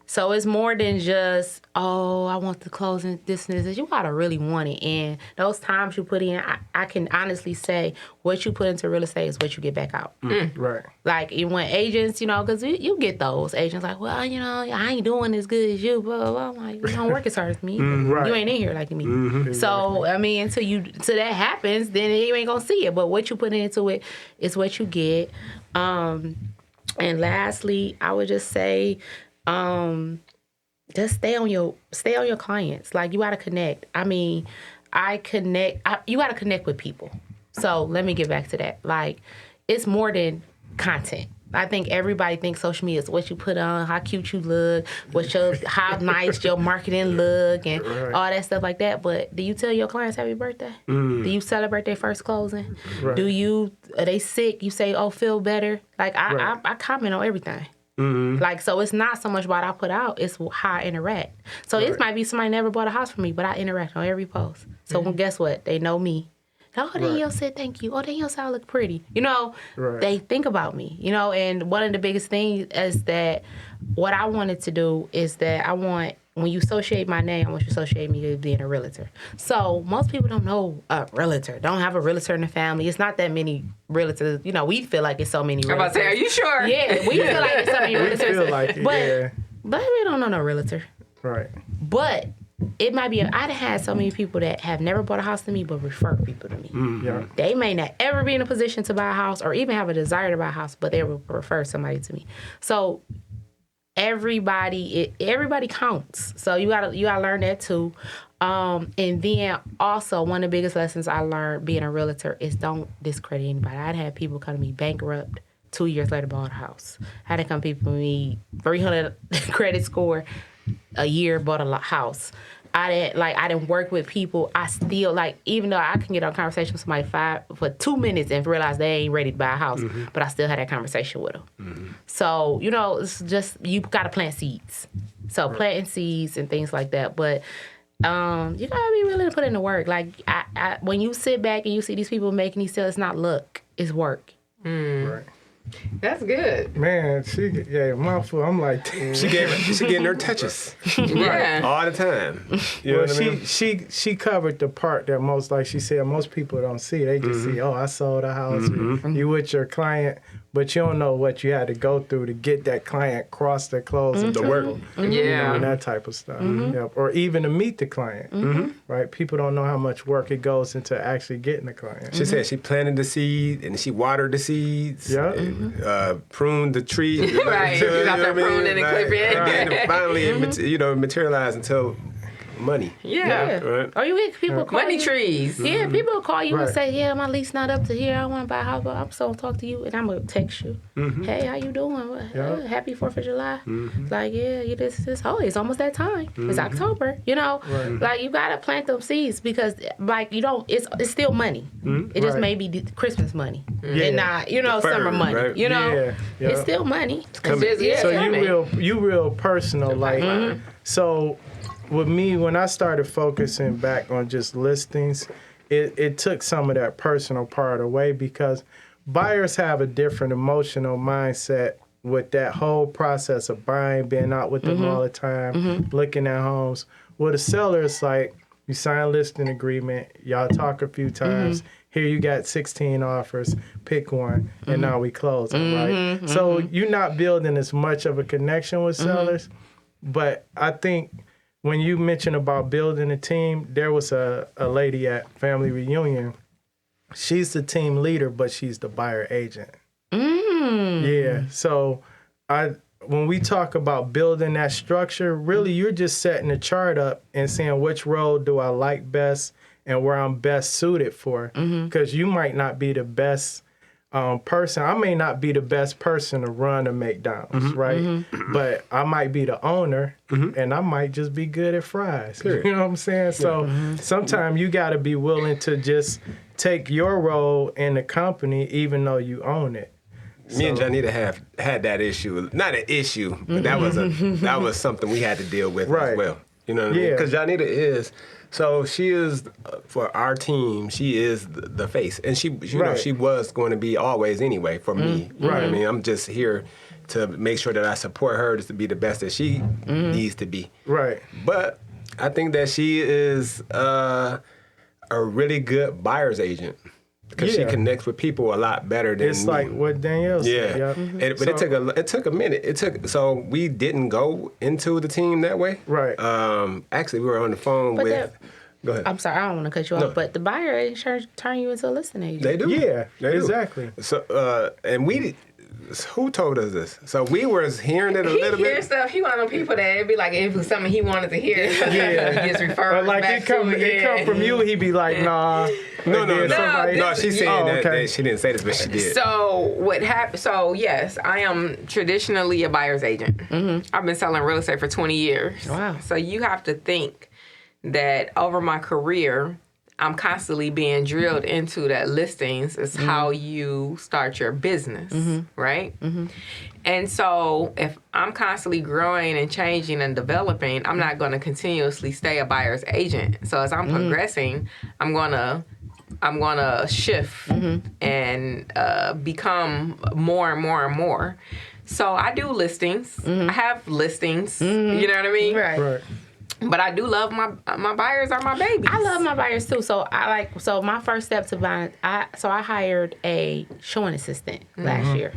So it's more than just, oh, I want the closing, this and this. You gotta really want it. And those times you put in, I can honestly say what you put into real estate is what you get back out. Right. Like when agents, you know, because you get those agents like, well, you know, I ain't doing as good as you, blah, blah, blah. I'm like, you don't work as hard as me. Right. You ain't in here like me. So, I mean, until that happens, then you ain't gonna see it. But what you put into it is what you get. And lastly, I would just say, just stay on your clients. Like, you gotta connect. I mean, you gotta connect with people. So let me get back to that. Like, it's more than content. I think everybody thinks social media is what you put on, how cute you look, how nice your marketing look, and all that stuff like that. But do you tell your clients happy birthday? Do you celebrate their first closing? Are they sick? You say, oh, feel better? Like, I comment on everything. Like, so it's not so much what I put out, it's how I interact. So it might be somebody never bought a house from me, but I interact on every post. So guess what? They know me. Oh, Danielle said thank you. Oh, Danielle said I look pretty. You know, they think about me, you know, and one of the biggest things is that what I wanted to do is that when you associate my name, I want you to associate me with being a realtor. So most people don't know a realtor, don't have a realtor in the family. It's not that many realtors. You know, we feel like it's so many realtors. I'm about to say, are you sure? Yeah, we feel like it's so many realtors. We feel like it, but we don't know no realtor. Right. But it might be, I'd had so many people that have never bought a house to me, but refer people to me. Yeah. They may not ever be in a position to buy a house or even have a desire to buy a house, but they will refer somebody to me. So everybody counts. So you gotta learn that too. And then also one of the biggest lessons I learned being a realtor is don't discredit anybody. I'd had people come to me bankrupt, 2 years later bought a house. I had come people to me 300 credit score, a year bought a house. I didn't work with people. I still, like, even though I can get on a conversation with somebody for 2 minutes and realize they ain't ready to buy a house, but I still had that conversation with them. So, you know, it's just, you got to plant seeds. So planting seeds and things like that. But you got to be willing to put in the work. Like, when you sit back and you see these people making these sales, it's not luck, it's work. Right. That's good. Man, she gave a mouthful. I'm like, she getting her touches. Yeah. All the time. You know what I mean? she covered the part that most, like she said, most people don't see. They just see, oh, I sold a house. You with your client, but you don't know what you had to go through to get that client cross their clothes and The work. you know, and that type of stuff. Yep. Or even to meet the client. Right? People don't know how much work it goes into actually getting the client. She said she planted the seed and she watered the seeds. Yeah. And, pruned the tree. Right. You got that pruning and clipping. And then finally, it materialized into money. Yeah. Right. Or you get people call Money you. trees. Yeah, people will call you and Right. say, yeah, my lease not up to here. I want to buy a house, but I'm so talk to you. And I'm going to text you. Hey, how you doing? Happy 4th of July. Like, yeah, this. Oh, it's almost that time. It's October, you know? Right. Like, you got to plant them seeds because, like, you don't, it's still money. It just Right. may be Christmas money Yeah. and not, you know, Deferred, summer money. right? You know? Yeah. Yeah. It's still money. It's just, yeah, So coming. you real personal, like so. With me, when I started focusing back on just listings, it took some of that personal part away because buyers have a different emotional mindset with that whole process of buying, being out with them all the time, looking at homes. With a seller, it's like you sign a listing agreement, y'all talk a few times. Here you got 16 offers, pick one, and now we close them, right? So you're not building as much of a connection with sellers, but I think when you mentioned about building a team, there was a lady at Family Reunion. She's the team leader, but she's the buyer agent. Yeah. So when we talk about building that structure, really you're just setting a chart up and saying which role do I like best and where I'm best suited for. Because you might not be the best person. I may not be the best person to run a McDonald's, right? But I might be the owner, and I might just be good at fries. Period. You know what I'm saying? So sometimes you got to be willing to just take your role in the company, even though you own it. Me and Jonnita have had that issue. Not an issue, but that was something we had to deal with as well. You know what I mean? Because Jonnita is, so she is, for our team, she is the face. And she you know, she was going to be always anyway for me. You know what I mean? I'm just here to make sure that I support her to be the best that she needs to be. Right. But I think that she is a really good buyer's agent. Because she connects with people a lot better than it's me. like what Danielle said. Yeah. But it took a minute. So we didn't go into the team that way. Right. Actually, we were on the phone with. Go ahead. I'm sorry, I don't want to cut you off, but the buyer agent turn you into a listing agent. They do. Yeah, they do. exactly. So and we. Who told us this? So we were hearing it a little bit. He hears stuff. He one of them people that it'd be like if it was something he wanted to hear. He gets referred like back it come from you. He be like, nah. No. She's saying that she didn't say this, but she did. So what happened? So yes, I am traditionally a buyer's agent. I've been selling real estate for 20 years. Wow. So you have to think that over my career, I'm constantly being drilled into that listings is how you start your business, right? And so if I'm constantly growing and changing and developing, I'm not going to continuously stay a buyer's agent. So as I'm progressing, I'm going to shift and become more and more and more. So I do listings. I have listings. You know what I mean? Right. But I do love my buyers are my babies. I love my buyers too. So my first step to buying, I hired a showing assistant last year.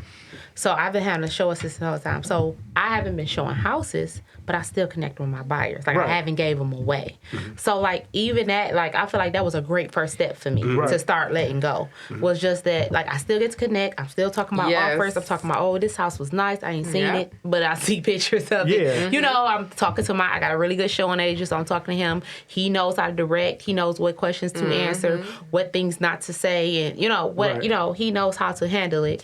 So I've been having a show assistant all the time. So I haven't been showing houses, but I still connect with my buyers. Like I haven't gave them away. So like even that, like I feel like that was a great first step for me to start letting go. Was just that like I still get to connect. I'm still talking about offers. I'm talking about, oh, this house was nice. I ain't seen it, but I see pictures of it. You know, I'm talking to I got a really good showing agent, so I'm talking to him. He knows how to direct. He knows what questions to answer, what things not to say, and you know what he knows how to handle it.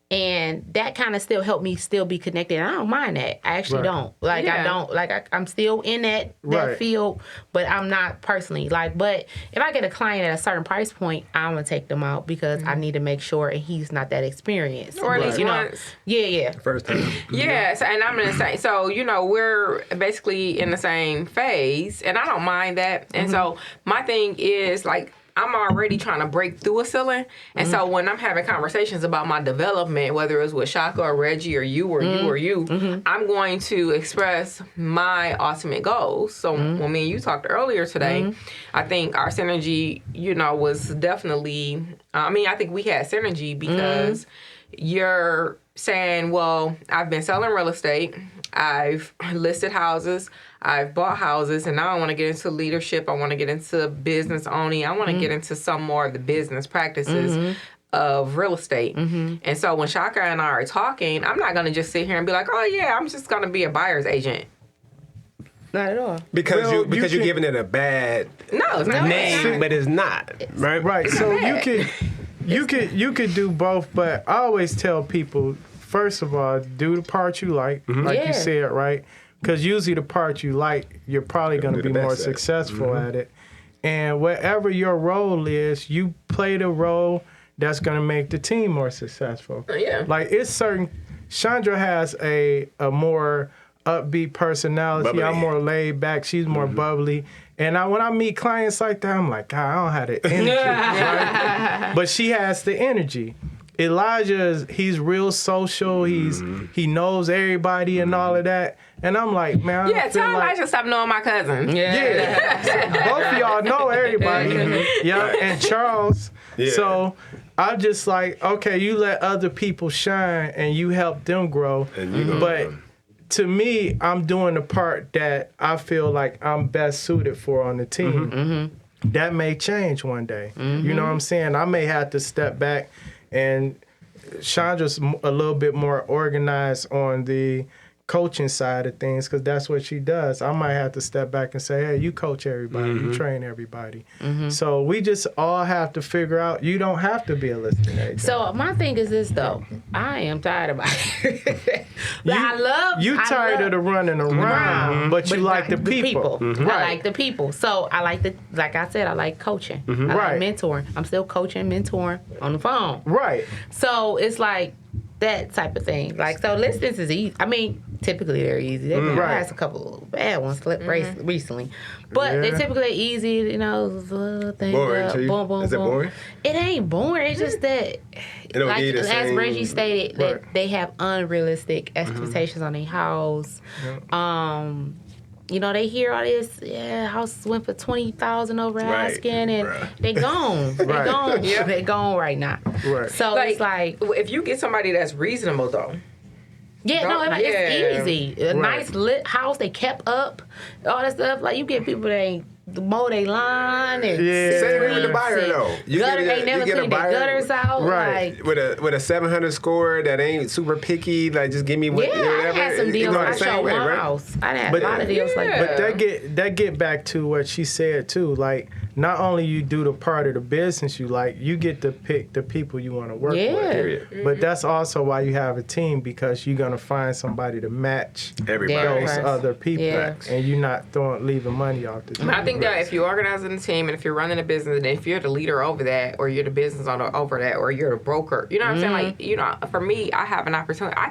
And that kind of still helped me still be connected. And I don't mind that. I actually don't. Like, I don't. Like, I'm still in that field, but I'm not personally. Like, but if I get a client at a certain price point, I'm going to take them out because I need to make sure he's not that experienced. Or at least once. Yeah. First time. Yes, and I'm going to say, so, you know, we're basically in the same phase, and I don't mind that. And so my thing is, like, I'm already trying to break through a ceiling. And so when I'm having conversations about my development, whether it's with Shaka or Reggie or you or you or you, I'm going to express my ultimate goals. So when me and you talked earlier today, I think our synergy, you know, was definitely, I think we had synergy because you're saying, well, I've been selling real estate. I've listed houses. I've bought houses, and now I want to get into leadership. I want to get into business owning. I want to get into some more of the business practices of real estate. And so when Shaka and I are talking, I'm not going to just sit here and be like, oh, yeah, I'm just going to be a buyer's agent. Not at all. Because you're giving it a bad name, but it's not. Right. So you could do both, but I always tell people, first of all, do the part you like you said, right? Because usually the part you like, you're probably going to be more successful at it. And whatever your role is, you play the role that's going to make the team more successful. Like it's certain. Chandra has a more upbeat personality. Bubbly. I'm more laid back. She's more bubbly. And when I meet clients like that, I'm like, God, I don't have the energy. Right? But she has the energy. Elijah he's real social. He knows everybody and all of that. And I'm like, man, tell Elijah to stop knowing my cousin. Both of y'all know everybody. And Charles. So I'm just like, okay, you let other people shine and you help them grow. But to me, I'm doing the part that I feel like I'm best suited for on the team. That may change one day. You know what I'm saying? I may have to step back, and Chandra's a little bit more organized on the coaching side of things, because that's what she does. I might have to step back and say, hey, you coach everybody, you train everybody. So we just all have to figure out, you don't have to be a listing agent. So my thing is this though, I am tired about it. You tired of the running around, but you like the people. I like the people. So I like like I said, I like coaching. I like mentoring. I'm still coaching, mentoring on the phone. Right. So it's like that type of thing. Like, so listings is easy. I mean, typically they're easy. I had a couple of bad ones recently. But they typically easy, you know, things boring to you? Boom, boom, Is it boom. boring? It ain't boring. It's just that, like, as Reggie stated, that they have unrealistic expectations on their house. You know, they hear all this, house went for $20,000 over asking, and they gone. They gone. They gone right now. Right. So like, it's like, if you get somebody that's reasonable though. It's easy. A nice lit house, they kept up, all that stuff. Like, you get people that ain't mow they line and same with the buyer though. They never clean their gutters out. Right. Like, with a 700 score that ain't super picky, like just give me what whatever. I had some deals. I showed one house. I had a lot of deals like that. But that get back to what she said too. Like, not only you do the part of the business you like, you get to pick the people you want to work with. But that's also why you have a team, because you're gonna find somebody to match those other people, and you're not leaving money off the team. I think that if you're organizing a team and if you're running a business, and if you're the leader over that, or you're the business owner over that, or you're the broker, you know what I'm saying? Like, you know, for me, I have an opportunity. I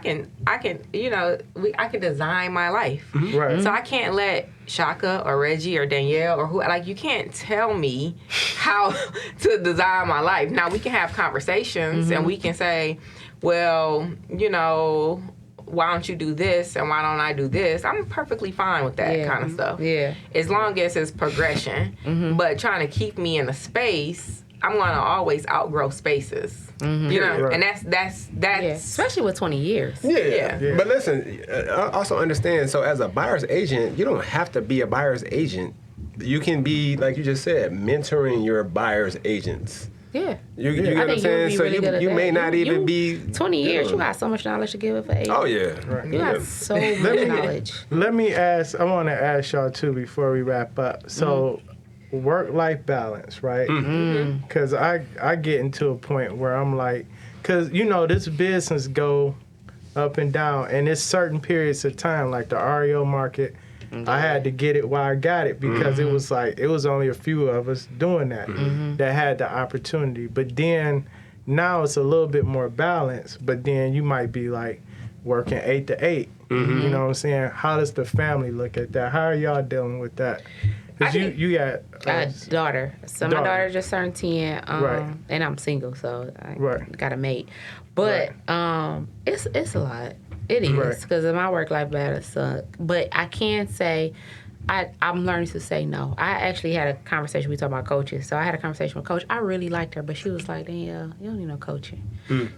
can, you know, I can design my life. Right. So I can't let Shaka or Reggie or Danielle or who, like, you can't tell me how to design my life. Now, we can have conversations and we can say, well, you know, why don't you do this and why don't I do this? I'm perfectly fine with that kind of stuff. Yeah. As long as it's progression. But trying to keep me in a space, I'm going to always outgrow spaces. You know, and that's especially with 20 years. Yeah. But listen, I also understand, so as a buyer's agent, you don't have to be a buyer's agent. You can be, like you just said, mentoring your buyer's agents. Yeah. You know what I'm saying? So you may not even be 20 years, you got so much knowledge to give it for agents. Oh yeah. Right. You got so much knowledge. Let me ask, I want to ask y'all too before we wrap up. So work-life balance, right? Because I get into a point where I'm like, because, you know, this business go up and down, and it's certain periods of time, like the REO market, I had to get it while I got it, because it was like, it was only a few of us doing that, that had the opportunity. But then now it's a little bit more balanced, but then you might be like working 8 to 8. You know what I'm saying? How does the family look at that? How are y'all dealing with that? Because you got a daughter. So my daughter just turned 10, and I'm single, so I got a mate. But it's a lot. It is, because of my work-life balance suck. But I can say I'm learning to say no. I actually had a conversation. We talked about coaches. So I had a conversation with Coach. I really liked her, but she was like, Danielle, you don't need no coaching.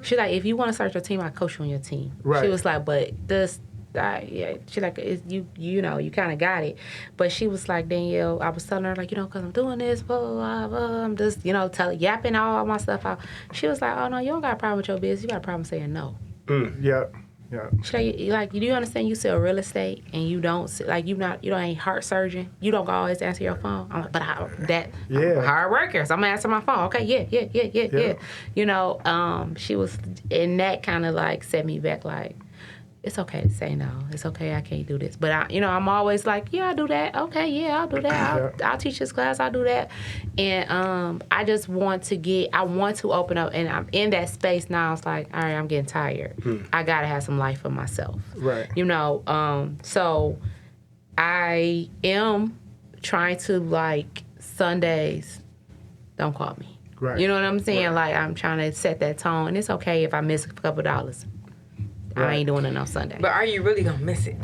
She's like, if you want to start your team, I coach you on your team. Right. She was like, but this... she like, you know, you kind of got it. But she was like, Danielle, I was telling her, like, you know, because I'm doing this, blah, blah, blah, I'm just, you know, yapping all my stuff out. She was like, oh, no, you don't got a problem with your business. You got a problem saying no. Yep. She like, do you understand you sell real estate and you don't, like, you ain't heart surgeon. You don't always answer your phone. I'm like, but I'm a hard worker, so I'm going to answer my phone. Okay, yeah. You know, she was, and that kind of, like, set me back, like, it's okay to say no. It's okay, I can't do this. But, I'm always like, yeah, I'll do that. Okay, yeah, I'll do that. I'll teach this class. I'll do that. And I just want to open up. And I'm in that space now. It's like, all right, I'm getting tired. I got to have some life for myself. Right. You know, so I am trying to, like, Sundays, don't call me. Right. You know what I'm saying? Like, I'm trying to set that tone. And it's okay if I miss a couple dollars. I ain't doing it on Sunday. But are you really going to miss it?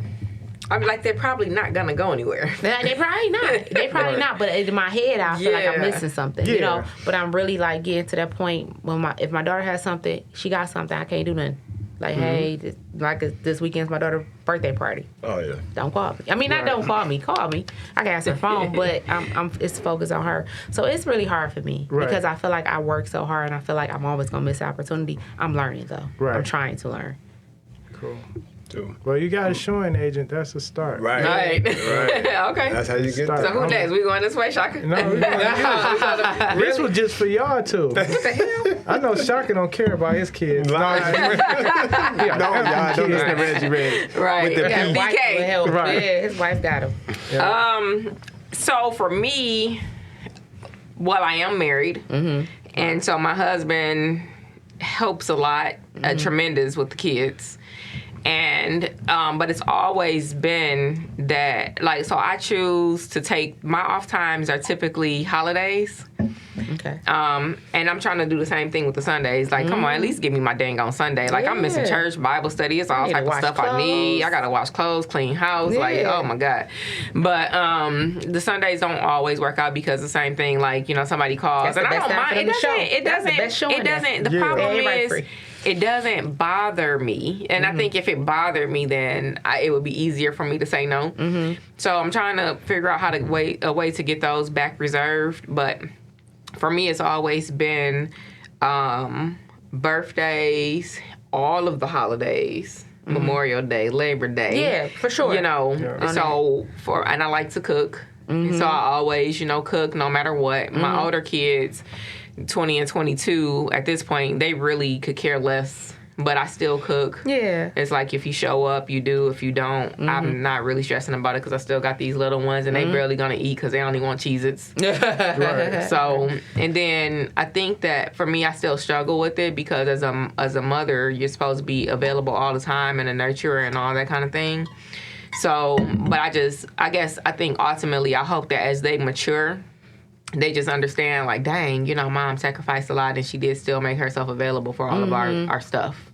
I mean, like, they're probably not going to go anywhere. They probably not. They probably not. But in my head, I feel like I'm missing something, you know? But I'm really, like, getting to that point when if my daughter has something, she got something, I can't do nothing. Like, hey, this weekend's my daughter's birthday party. Oh, yeah. Don't call me. I mean, not don't call me. Call me. I can answer the phone, but it's focused on her. So it's really hard for me because I feel like I work so hard and I feel like I'm always going to miss the opportunity. I'm learning, though. I'm trying to learn. Cool. Well, you got a showing agent. That's a start. Right. Okay. That's how you get So there. who next? We going this way, Shaka? No, this was just for y'all two. What the hell? I know Shaka don't care about his kids. No, y'all don't listen to Reggie Red. Right. With the Yeah, P. Wife BK. will help. Right. Yeah, his wife got him. So for me, I am married, and so my husband helps a lot, tremendous with the kids. And, but it's always been that, like, so I choose to take, my off times are typically holidays. Okay. And I'm trying to do the same thing with the Sundays. Like, come on, at least give me my dang on Sunday. Like, I'm missing church, Bible study. It's all need type to of wash stuff I need. clothes. I got to wash clothes, clean house. Yeah. Like, oh my God. But the Sundays don't always work out because the same thing, like, you know, somebody calls. That's the and I best don't time for mind. them to show. That's the best showing The Yeah. problem Everybody is, free. it doesn't bother me. And I think if it bothered me, then it would be easier for me to say no. So I'm trying to figure out how to a way to get those back reserved. But for me, it's always been birthdays, all of the holidays, Memorial Day, Labor Day. Yeah, for sure. You know, and I like to cook. So I always, you know, cook no matter what. My older kids, 20 and 22, at this point, they really could care less. But I still cook. Yeah. It's like if you show up, you do. If you don't, I'm not really stressing about it because I still got these little ones and they barely gonna eat because they only want Cheez-Its. Right. So, and then I think that for me, I still struggle with it because as a mother, you're supposed to be available all the time and a nurturer and all that kind of thing. So, but I think ultimately, I hope that as they mature, they just understand, like, dang, you know, mom sacrificed a lot and she did still make herself available for all of our stuff.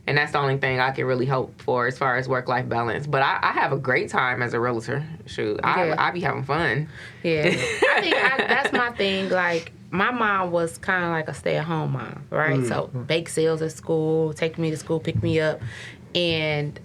And that's the only thing I can really hope for as far as work-life balance. But I have a great time as a realtor. Shoot, I be having fun. Yeah. I think that's my thing. Like, my mom was kind of like a stay-at-home mom, right? So, bake sales at school, take me to school, pick me up. And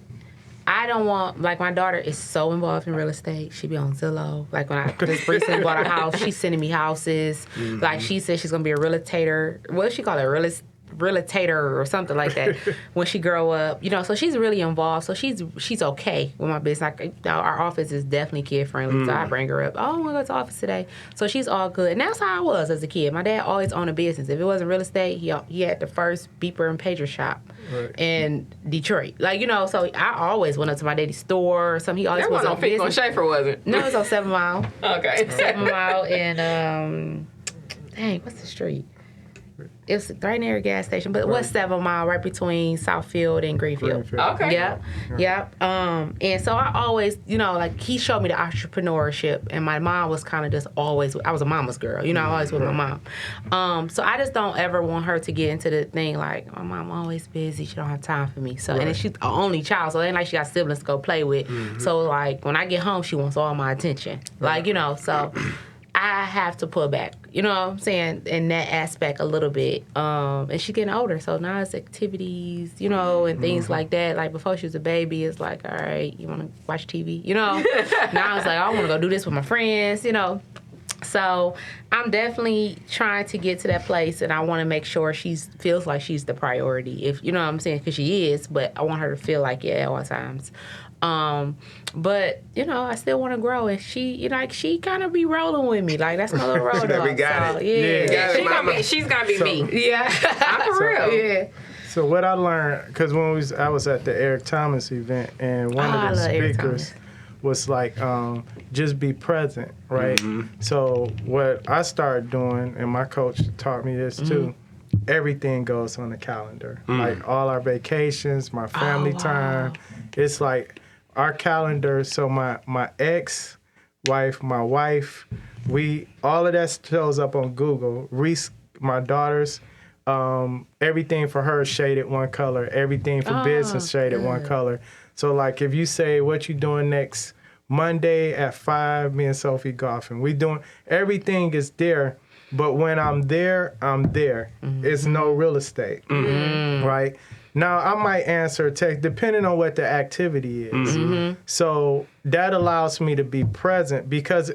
I don't want, like, my daughter is so involved in real estate. She be on Zillow. Like, when I just recently bought a house, she's sending me houses. Like, she said she's going to be a realtor. What does she call it? Realtor or something like that when she grow up. You know, so she's really involved. So she's okay with my business. Like, our office is definitely kid-friendly. So I bring her up. Oh, I'm going to go to the office today. So she's all good. And that's how I was as a kid. My dad always owned a business. If it wasn't real estate, he had the first beeper and pager shop. Right. In Detroit. Like, you know, so I always went up to my daddy's store or something. He always was on business. On Schaefer, was it? No, it was on 7 Mile. Okay. 7 Mile and, dang, what's the street? It was right near a gas station, but it was 7 Mile, right between Southfield and Greenfield. Okay. Yep. And so I always, you know, like, he showed me the entrepreneurship, and my mom was kind of just always, I was a mama's girl, you know, always with my mom. So I just don't ever want her to get into the thing like, my mom always busy, she don't have time for me. So, and then she's the only child, so it ain't like she got siblings to go play with. So, like, when I get home, she wants all my attention. Like, you know, so I have to pull back, you know what I'm saying, in that aspect a little bit. And she's getting older, so now it's activities, you know, and things like that. Like, before she was a baby, it's like, all right, you want to watch TV, you know? Now it's like, I want to go do this with my friends, you know? So I'm definitely trying to get to that place, and I want to make sure she feels like she's the priority, if you know what I'm saying, because she is, but I want her to feel like, yeah, at all times. But, you know, I still want to grow, and she, you know, like, she kind of be rolling with me. Like, that's my little road dog. We got it. Yeah. She's gonna be me. Yeah. I'm for real. Yeah. So what I learned, because when I was at the Eric Thomas event, and one of the speakers was like, just be present, right? So what I started doing, and my coach taught me this too, everything goes on the calendar. Like, all our vacations, my family time. It's like our calendar. So my ex-wife, my wife, all of that shows up on Google. Reese, my daughters, everything for her is shaded one color. Everything for business shaded one color. So, like, if you say, what you doing next Monday at 5, me and Sophie golfing. We doing, everything is there. But when I'm there, I'm there. It's no real estate, right? Now, I might answer a text depending on what the activity is. So that allows me to be present, because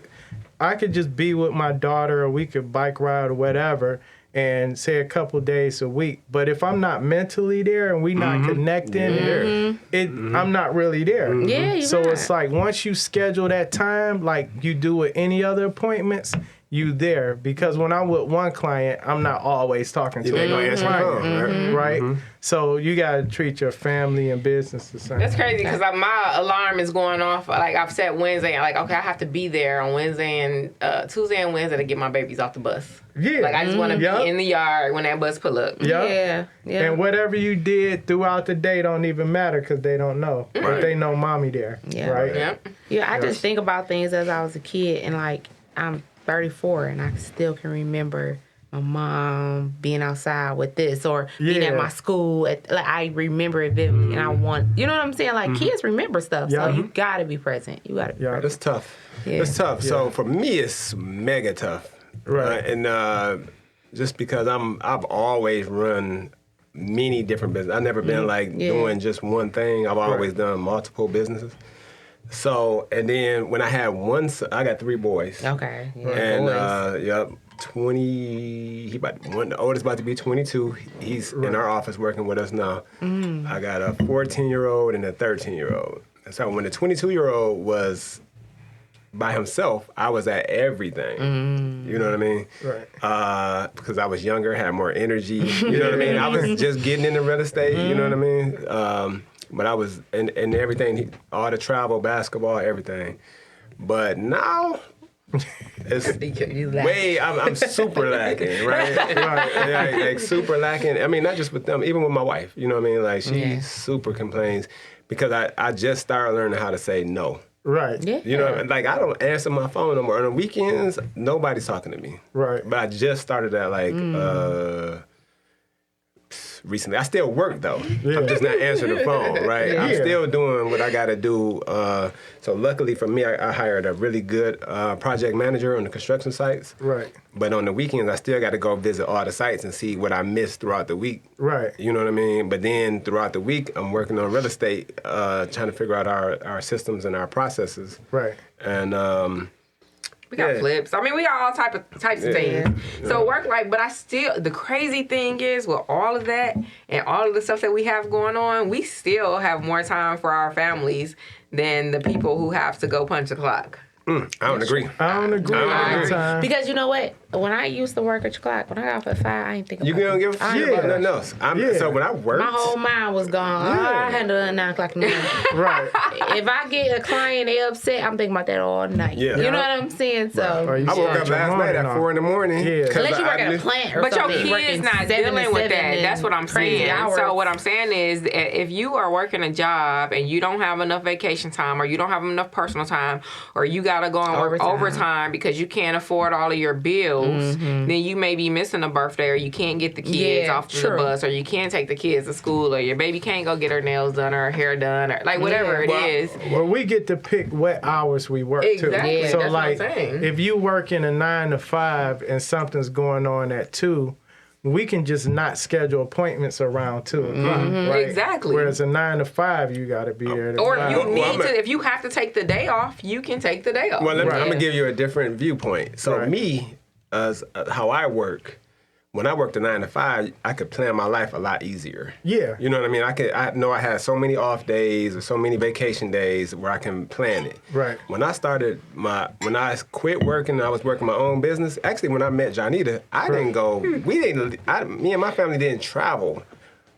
I could just be with my daughter, or we could bike ride or whatever, and say a couple days a week. But if I'm not mentally there and we not connecting, I'm not really there. Yeah, you're so right. it's like once you schedule that time, like you do with any other appointments, you there. Because when I'm with one client, I'm not always talking to another client, right? So you gotta treat your family and business the same. That's crazy because my alarm is going off. Like I've set Wednesday. Like okay, I have to be there on Wednesday and Tuesday and Wednesday to get my babies off the bus. Yeah. Like I just want to be in the yard when that bus pull up. Yeah. And whatever you did throughout the day don't even matter because they don't know. But they know mommy there. Yeah. Right? Yep. Yeah, I just think about things as I was a kid, and like I'm 34, and I still can remember my mom being outside with this, or being at my school. Like I remember it vividly, and I want, you know what I'm saying? Like kids remember stuff, so you gotta be present. You gotta be present. It's tough. Yeah. It's tough. So for me, it's mega tough. Right. And just because I've always run many different businesses. I've never been like doing just one thing. I've always done multiple businesses. So, and then when I had one son, I got 3 boys. Okay. Yeah, And boys. 20, the oldest about to be 22. He's in our office working with us now. I got a 14-year-old and a 13-year-old. So when the 22-year-old was by himself, I was at everything. You know what I mean? Right. Because I was younger, had more energy. You know what I mean? I was just getting into real estate. You know what I mean? But I was in everything, all the travel, basketball, everything. But now, it's way, I'm super lacking, right? Like super lacking. I mean, not just with them, even with my wife. You know what I mean? Like, she super complains because I just started learning how to say no. Right. Yeah. You know, like I don't answer my phone no more. On the weekends, nobody's talking to me. Right. But I just started that like recently. I still work though. I'm just not answering the phone, right? I'm still doing what I got to do. So luckily for me, I hired a really good project manager on the construction sites. Right. But on the weekends, I still got to go visit all the sites and see what I missed throughout the week. Right. You know what I mean? But then throughout the week, I'm working on real estate, trying to figure out our systems and our processes. Right. And we got flips. I mean, we got all types of things. So work life, but the crazy thing is with all of that and all of the stuff that we have going on, we still have more time for our families than the people who have to go punch the clock. I don't agree. I don't agree all the time. Because you know what? When I used to work at your clock, when I got off at 5, I ain't think about You don't give a shit about nothing else. So when I worked, my whole mind was gone. I handle it at 9 o'clock in the morning. Right. If I get a client, they upset, I'm thinking about that all night. Yeah. You know what I'm saying? So Or you I woke start up your last night morning at off. 4 in the morning. Yeah. unless you work at a plant or But your something, you working kids not 7 to dealing with 7 that. and That's what I'm crazy saying. hours. So what I'm saying is, if you are working a job and you don't have enough vacation time, or you don't have enough personal time, or you gotta go and work overtime because you can't afford all of your bills, then you may be missing a birthday, or you can't get the kids off the bus, or you can't take the kids to school, or your baby can't go get her nails done or her hair done, or like whatever it is. Well, we get to pick what hours we work Exactly. too. So That's like, what I'm saying. if you work in a 9 to 5 and something's going on at 2, we can just not schedule appointments around 2 o'clock. Right? Exactly. Whereas a 9 to 5, you got to be there. To Or 5. if you if you have to take the day off, you can take the day off. Well, I'm gonna give you a different viewpoint. So me, as how I work, when I worked a 9 to 5, I could plan my life a lot easier. Yeah. You know what I mean? I know I had so many off days or so many vacation days where I can plan it. Right. When I quit working, I was working my own business. Actually, when I met Jonnita, I didn't go. Me and my family didn't travel.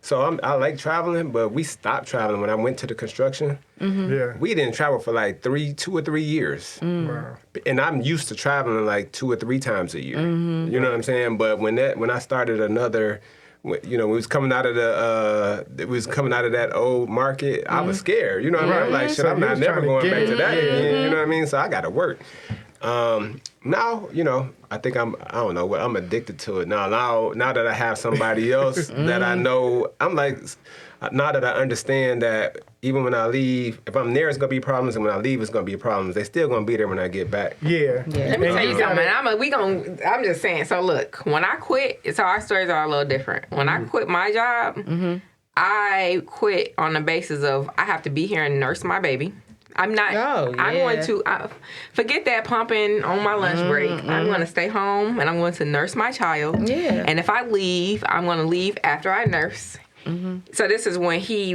So I like traveling, but we stopped traveling when I went to the construction. Yeah. We didn't travel for like 2 or 3 years. Wow. And I'm used to traveling like 2 or 3 times a year. You know what I'm saying? But when I started another, we was coming out of that old market, I was scared. You know what I mean? I'm like, shit, I'm not never going back to that again. You know what I mean? So I got to work. Now, I think I'm addicted to it now. Now that I have somebody else that I know, I'm like, now that I understand that even when I leave, if I'm there, it's going to be problems, and when I leave, it's going to be problems. They're still going to be there when I get back. Yeah. Let me tell you something. I'm just saying. So look, when I quit, so our stories are a little different. When I quit my job, I quit on the basis of I have to be here and nurse my baby. I'm not. Oh, I'm yeah. going to forget that pumping on my lunch break. I'm going to stay home and I'm going to nurse my child. Yeah. And if I leave, I'm going to leave after I nurse. So this is when he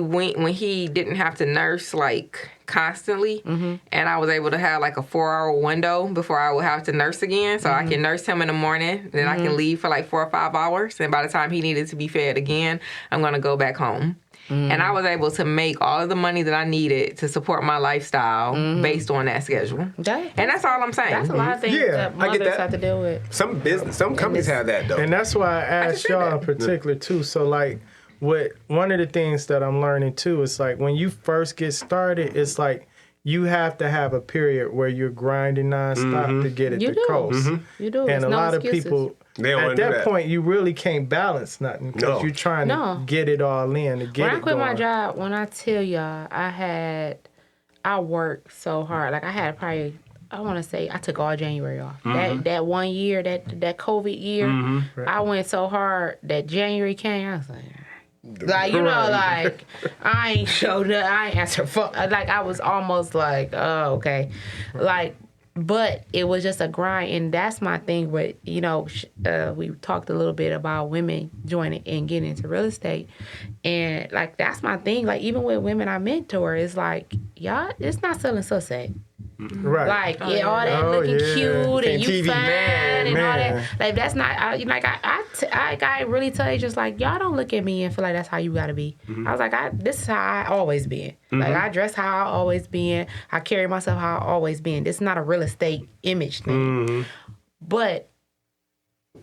didn't have to nurse like constantly, and I was able to have like a 4-hour window before I would have to nurse again. So I can nurse him in the morning, then I can leave for like 4 or 5 hours, and by the time he needed to be fed again, I'm gonna go back home. And I was able to make all of the money that I needed to support my lifestyle based on that schedule. And that's all I'm saying. That's a lot of things that mothers have to deal with. Some companies have that though. And that's why I asked y'all in particular too. So like, one of the things that I'm learning too is like when you first get started, it's like you have to have a period where you're grinding nonstop to get it to coast. You do. And It's a no lot excuses. of people at that point you really can't balance nothing because you're trying to get it all in to get When it I quit going. my job, when I tell y'all, I worked so hard. Like I had probably, I want to say, I took all January off. That 1 year, that COVID year, I went so hard that January came. I was like, you know, like I ain't showed up. I ain't answered phone. Like I was almost like, oh, okay, like. But it was just a grind, and that's my thing. With you know, we talked a little bit about women joining and getting into real estate, and like that's my thing. Like even with women I mentor, it's like y'all, it's not selling sunset. Right. Like all that looking cute and you TV, fine and all man. that. Like that's not. I really tell you just like y'all don't look at me and feel like that's how you gotta be. I was like, this is how I always been. Like I dress how I always been. I carry myself how I always been. This is not a real estate image thing. But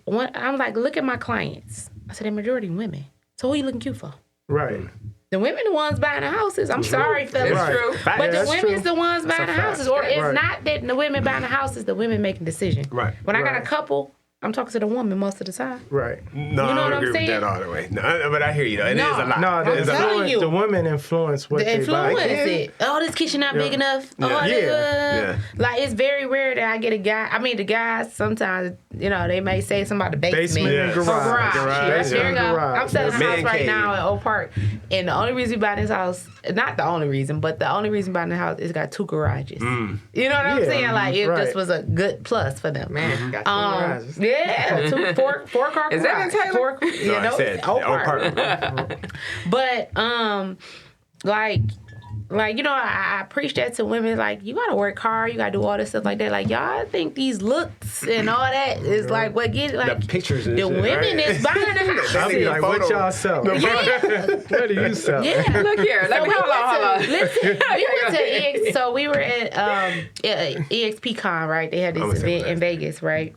when I'm like, look at my clients. I said the majority women. So who you looking cute for? Right. The women the ones buying the houses. I'm sorry, fellas. That's true. But the women's the ones buying the fact. houses. Or it's not that the women buying the houses, the women making decisions. Right. When I got a couple, I'm talking to the woman most of the time. Right. No, You know I what don't I'm agree with saying? that all the way. No, but I hear you though. It is a lot. No, It is a lot. telling you. the women influence what The they buy. influence it. Oh, this kitchen not big enough. Oh, Yeah. Like it's very rare that I get a guy. I mean, the guys sometimes, you know, they may say something about the basement, Basement and Yes. or garage. garage. Garage, There you go. garage. I'm selling a Man house right cave. now in Oak Park, and the only reason we buy this house, not the only reason, but the only reason buying the house is got 2 garages. You know what I'm Yeah. saying? Like it Right. just was a good plus for them. Man, got Garages. Yeah, 4 car Is that in garage. Taylor? You No, I know, said Oak Oak Park. Park. But like you know, I preach that to women. Like you gotta work hard, you gotta do all this stuff like that. Like y'all think these looks and all that is like what get like The pictures and the shit, women right? is buying the I'm house. need a like, what photo. y'all selling? What do you sell? Yeah. Look here. Let me hold on. Listen, we went to so we were at EXP Con, right? They had this event in Vegas, right?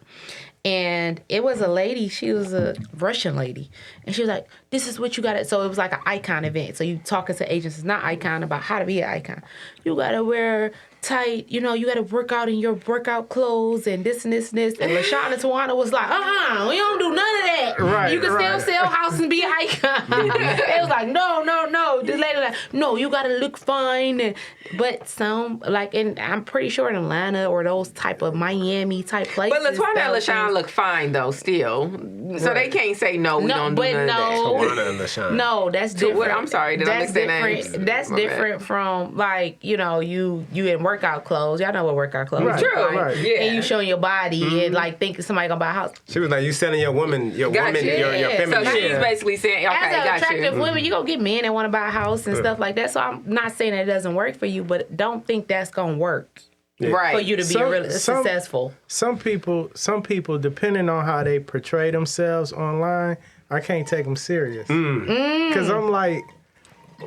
And it was a lady, she was a Russian lady. And she was like, this is what you got to, so it was like an icon event. So you talking to agents, it's not icon, about how to be an icon. You got to wear tight, you know, you got to work out in your workout clothes and this and this and this. And LaShawn and Tawana was like, we don't do none of that. Right, You can still sell house and be an icon. It was like, no. This lady like, no, you got to look fine. But some, like, and I'm pretty sure in Atlanta or those type of Miami type places. But Latoya and LaShawn look fine though, still. So they can't say no. We don't do none of that. Tawana and LaShawn. No, that's different. what? I'm sorry, did I mix their names? That's My bad. different from like you know you in workout clothes. Y'all know what workout clothes. Right, is, True. right. Yeah. And you showing your body and like thinking somebody gonna buy a house. She was like, you selling your woman, your Gotcha. your Yeah. feminine. So she's basically saying, okay, As an got attractive you. women, you gonna get men that want to buy a house and stuff like that. So I'm not saying that it doesn't work for you, but don't think that's gonna work Right. for you to be really successful. Some people, depending on how they portray themselves online, I can't take them serious. Because I'm like,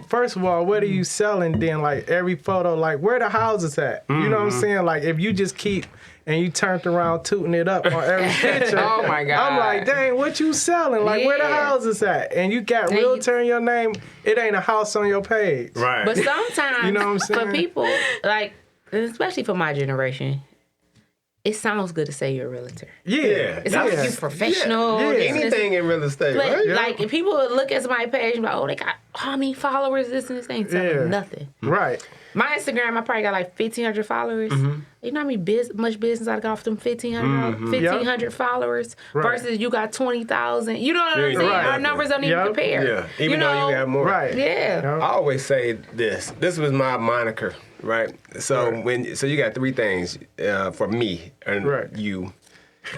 first of all, what are you selling? Then like every photo, like where the houses at? You know what I'm saying? Like if you just keep and you turned around tooting it up on every picture. Oh my God. I'm like, dang, what you selling? Like where the Yeah. houses at? And you got And realtor in your name. It ain't a house on your page. Right. But sometimes, You know what I'm for saying? people, like, especially for my generation, it sounds good to say you're a realtor. Yeah. It sounds like you're professional. Yeah. this and this. Anything in real estate, But, right? like, if people would look at somebody's page and be like, oh, they got how many followers, this and this, they ain't telling Yeah. nothing. Right. My Instagram, I probably got like 1,500 followers. You know how many much business I got off them 1,500 followers Right. versus you got 20,000. You know what I'm saying? Right. Our numbers don't even Yep. compare. Yeah. Even you know, though you have more. Right. Yeah. I always say this. This was my moniker right? So you got three things for me and you.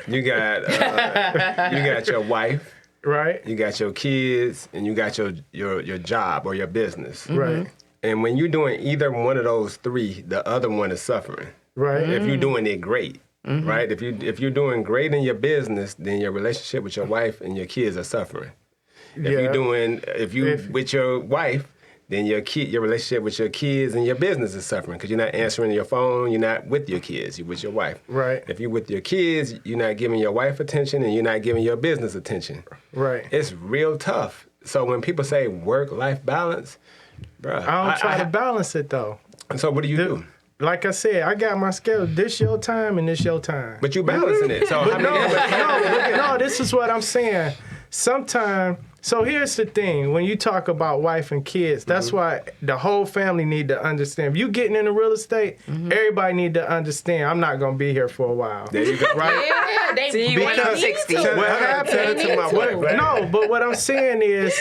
You got your wife, right? You got your kids, and you got your job or your business, right? And when you're doing either one of those three, the other one is suffering, right? If you're doing it great, right? If you're doing great in your business, then your relationship with your wife and your kids are suffering. If you with your wife, then your relationship with your kids and your business is suffering because you're not answering your phone, you're not with your kids, you're with your wife. Right. If you're with your kids, you're not giving your wife attention and you're not giving your business attention. Right. It's real tough. So when people say work-life balance, bro, I don't try to balance it though. So what do you do? Like I said, I got my schedule. This your time and this your time. But you balancing it. So no, this is what I'm saying. Sometimes. So here's the thing. When you talk about wife and kids, that's why the whole family need to understand. If you getting into real estate, everybody need to understand I'm not going to be here for a while. There you go. Yeah, Right? they because 60. What happened to my wife? Right? No, but what I'm saying is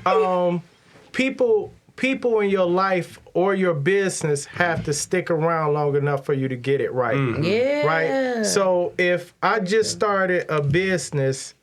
people in your life or your business have to stick around long enough for you to get it right. Yeah. Right? So if I just started a business,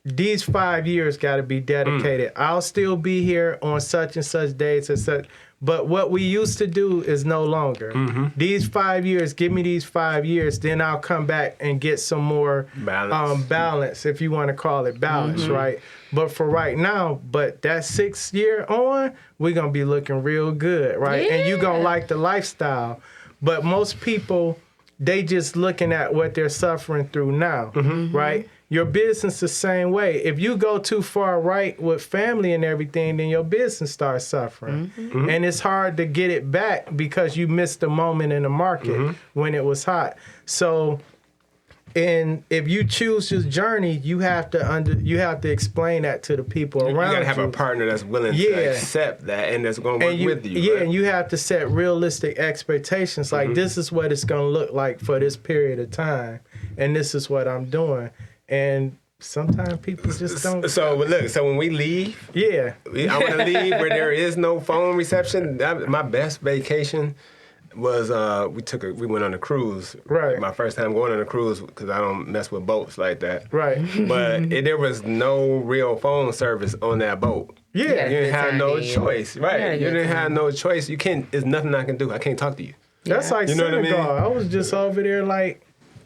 these 5 years got to be dedicated. I'll still be here on such and such dates and such. But what we used to do is no longer. These 5 years, give me these 5 years, then I'll come back and get some more balance, if you want to call it balance, right? But for right now, that 6th year on, we're going to be looking real good, right? Yeah. And you're going to like the lifestyle. But most people, they just looking at what they're suffering through now, right? Your business the same way. If you go too far right with family and everything, then your business starts suffering. And it's hard to get it back because you missed the moment in the market when it was hot. So, and if you choose this journey, you have to explain that to the people around you. You gotta have a partner that's willing to accept that and that's gonna work with you. Yeah, right? and you have to set realistic expectations. Like this is what it's gonna look like for this period of time, and this is what I'm doing. And sometimes people just don't. So look, when we leave, I want to leave where there is no phone reception. My best vacation was we went on a cruise. Right. My first time going on a cruise because I don't mess with boats like that. Right. But there was no real phone service on that boat. Yeah. You didn't have no choice. Right. You didn't have no choice. You can't. There's nothing I can do. I can't talk to you. That's like you know Senegal. what I mean? I was just over there like.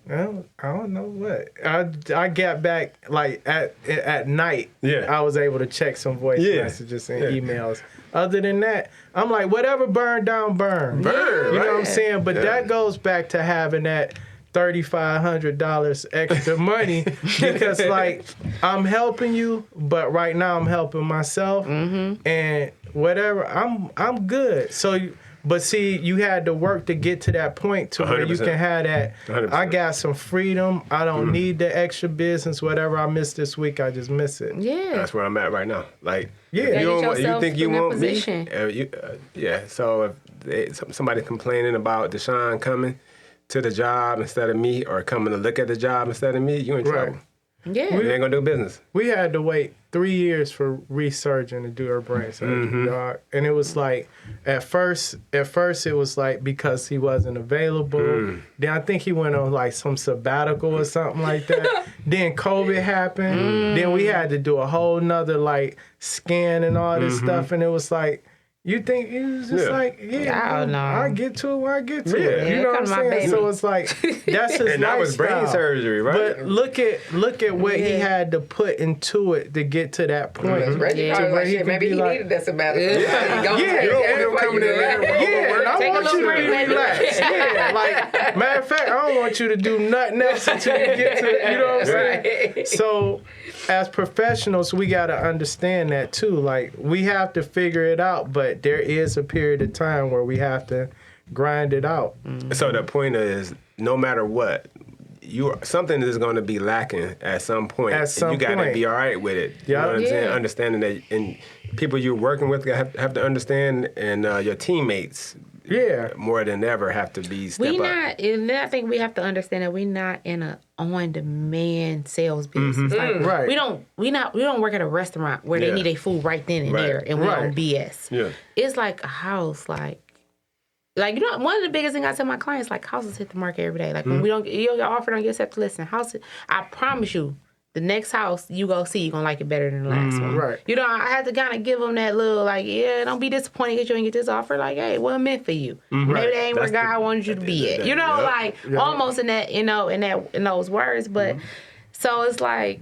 Well, I don't know what. I got back like at night. Yeah. I was able to check some voice messages and emails. Other than that, I'm like, whatever burned down, burn. Burn. You know what I'm saying? But that goes back to having that $3,500 extra money because like I'm helping you, but right now I'm helping myself and whatever. I'm good. So. But see, you had to work to get to that point to where 100%. you can have that. 100%. I got some freedom. I don't need the extra business. Whatever I missed this week, I just miss it. Yeah. That's where I'm at right now. Like, yeah. you think you want position. me? So if somebody complaining about Deshaun coming to the job instead of me or coming to look at the job instead of me, you in trouble. Yeah. You ain't gonna do business. We had to wait 3 years for resurging to do her brain surgery, dog. And it was like, at first it was like because he wasn't available. Then I think he went on like some sabbatical or something like that. Then COVID happened. Then we had to do a whole nother like scan and all this stuff. And it was like, you think it was just like, I don't know. I get to it when I get to it. Yeah, You know what I'm saying? baby. So it's like, that's his And that was brain lifestyle. surgery, right? But look at what he had to put into it to get to that point. Reggie probably like, shit, maybe he needed that sabbatical. I want you to relax. Yeah, like, matter of fact, I don't want you to do nothing else until you get to, you know what I'm saying? Right. So, as professionals, we got to understand that too. Like, we have to figure it out, but there is a period of time where we have to grind it out. So the point is, no matter what, something is going to be lacking at some point. At some you got to point. be all right with it. You know what I'm saying? Understanding that, and people you're working with have to understand, and your teammates. Yeah. More than ever have to be step up. And I think we have to understand that we're not in a on-demand sales business. Like, Right. We don't work at a restaurant where they need their food right then and there, and we don't BS. Yeah. It's like a house. Like, like, you know, one of the biggest things I tell my clients, like, houses hit the market every day. Like, when we don't, your offer don't get accepted, listen, houses, I promise you, the next house you go see, you're going to like it better than the last one. Right. You know, I had to kind of give them that little, like, yeah, don't be disappointed if you didn't get this offer. Like, hey, what meant for you? Maybe that ain't where God wanted you to be at. You know, like, almost in that, you know, in those words. But, so it's like,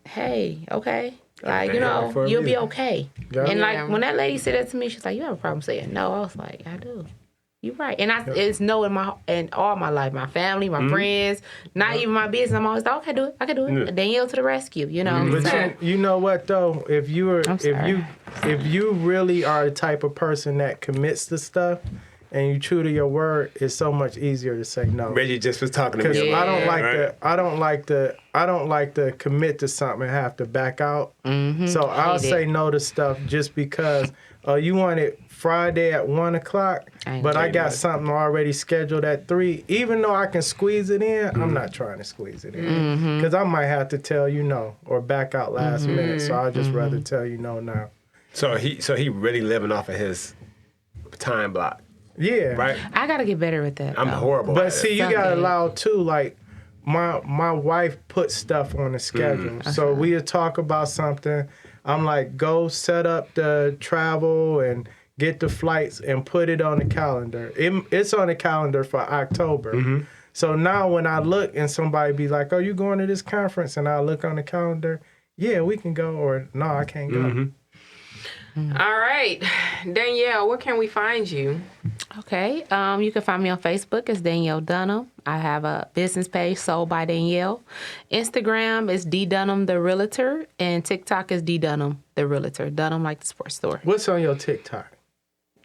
hey, okay. Like, you know, you'll be okay. Yeah. And, like, when that lady said that to me, she's like, you have a problem saying no? I was like, I do. You're right. And it's no in all my life, my family, my friends, not even my business. I'm always like, okay, I can do it. Danielle to the rescue, you know. But you know what though? If you really are the type of person that commits to stuff and you true to your word, it's so much easier to say no. Reggie just was talking to me. Because I don't like to commit to something and have to back out. So I'll say no to stuff just because you want it Friday at 1:00, but I got something already scheduled at 3. Even though I can squeeze it in, I'm not trying to squeeze it in because I might have to tell you no or back out last minute. So I'd just rather tell you no now. So he really living off of his time block. Yeah, right. I gotta get better with that. I'm horrible. But see, you gotta allow too. Like my wife puts stuff on the schedule, so we'll talk about something. I'm like, go set up the travel and get the flights and put it on the calendar. It's on the calendar for October. So now when I look and somebody be like, oh, you going to this conference? And I look on the calendar, yeah, we can go, or no, I can't go. All right. Danielle, where can we find you? Okay. You can find me on Facebook as Danielle Dunham. I have a business page, Sold by Danielle. Instagram is D Dunham the Realtor, and TikTok is D Dunham the Realtor. Dunham like the sports store. What's on your TikTok?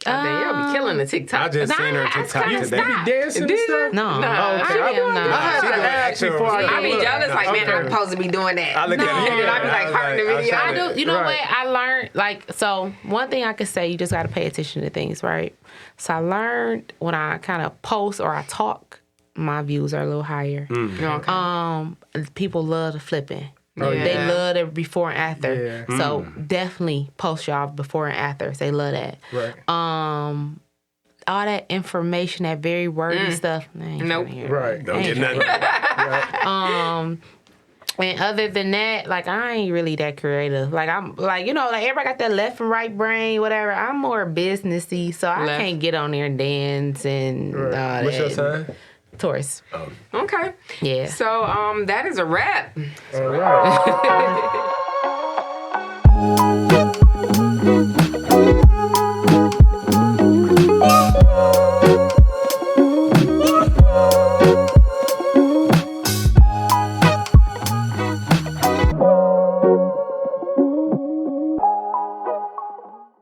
Danielle be killing the TikTok. I just seen her TikTok today. You be dancing and stuff? No. Okay. I am not. I had to ask before I be jealous, like, man, I'm supposed to be doing that. I look at it And I be like, hearting the video. I do. You know what? I learned, like, so one thing I could say, you just got to pay attention to things, right? So I learned when I kind of post or I talk, my views are a little higher. People love the flipping. They love the before and after. Yeah. So definitely post y'all before and afters. They love that. Right. All that information, that very wordy stuff. Nope. Right. Don't get nothing. And other than that, like, I ain't really that creative. Like, I'm like, you know, like, everybody got that left and right brain, whatever. I'm more businessy, so I can't get on there and dance and all that. What's your sign? Taurus. Okay. Yeah. So that is a wrap. All right.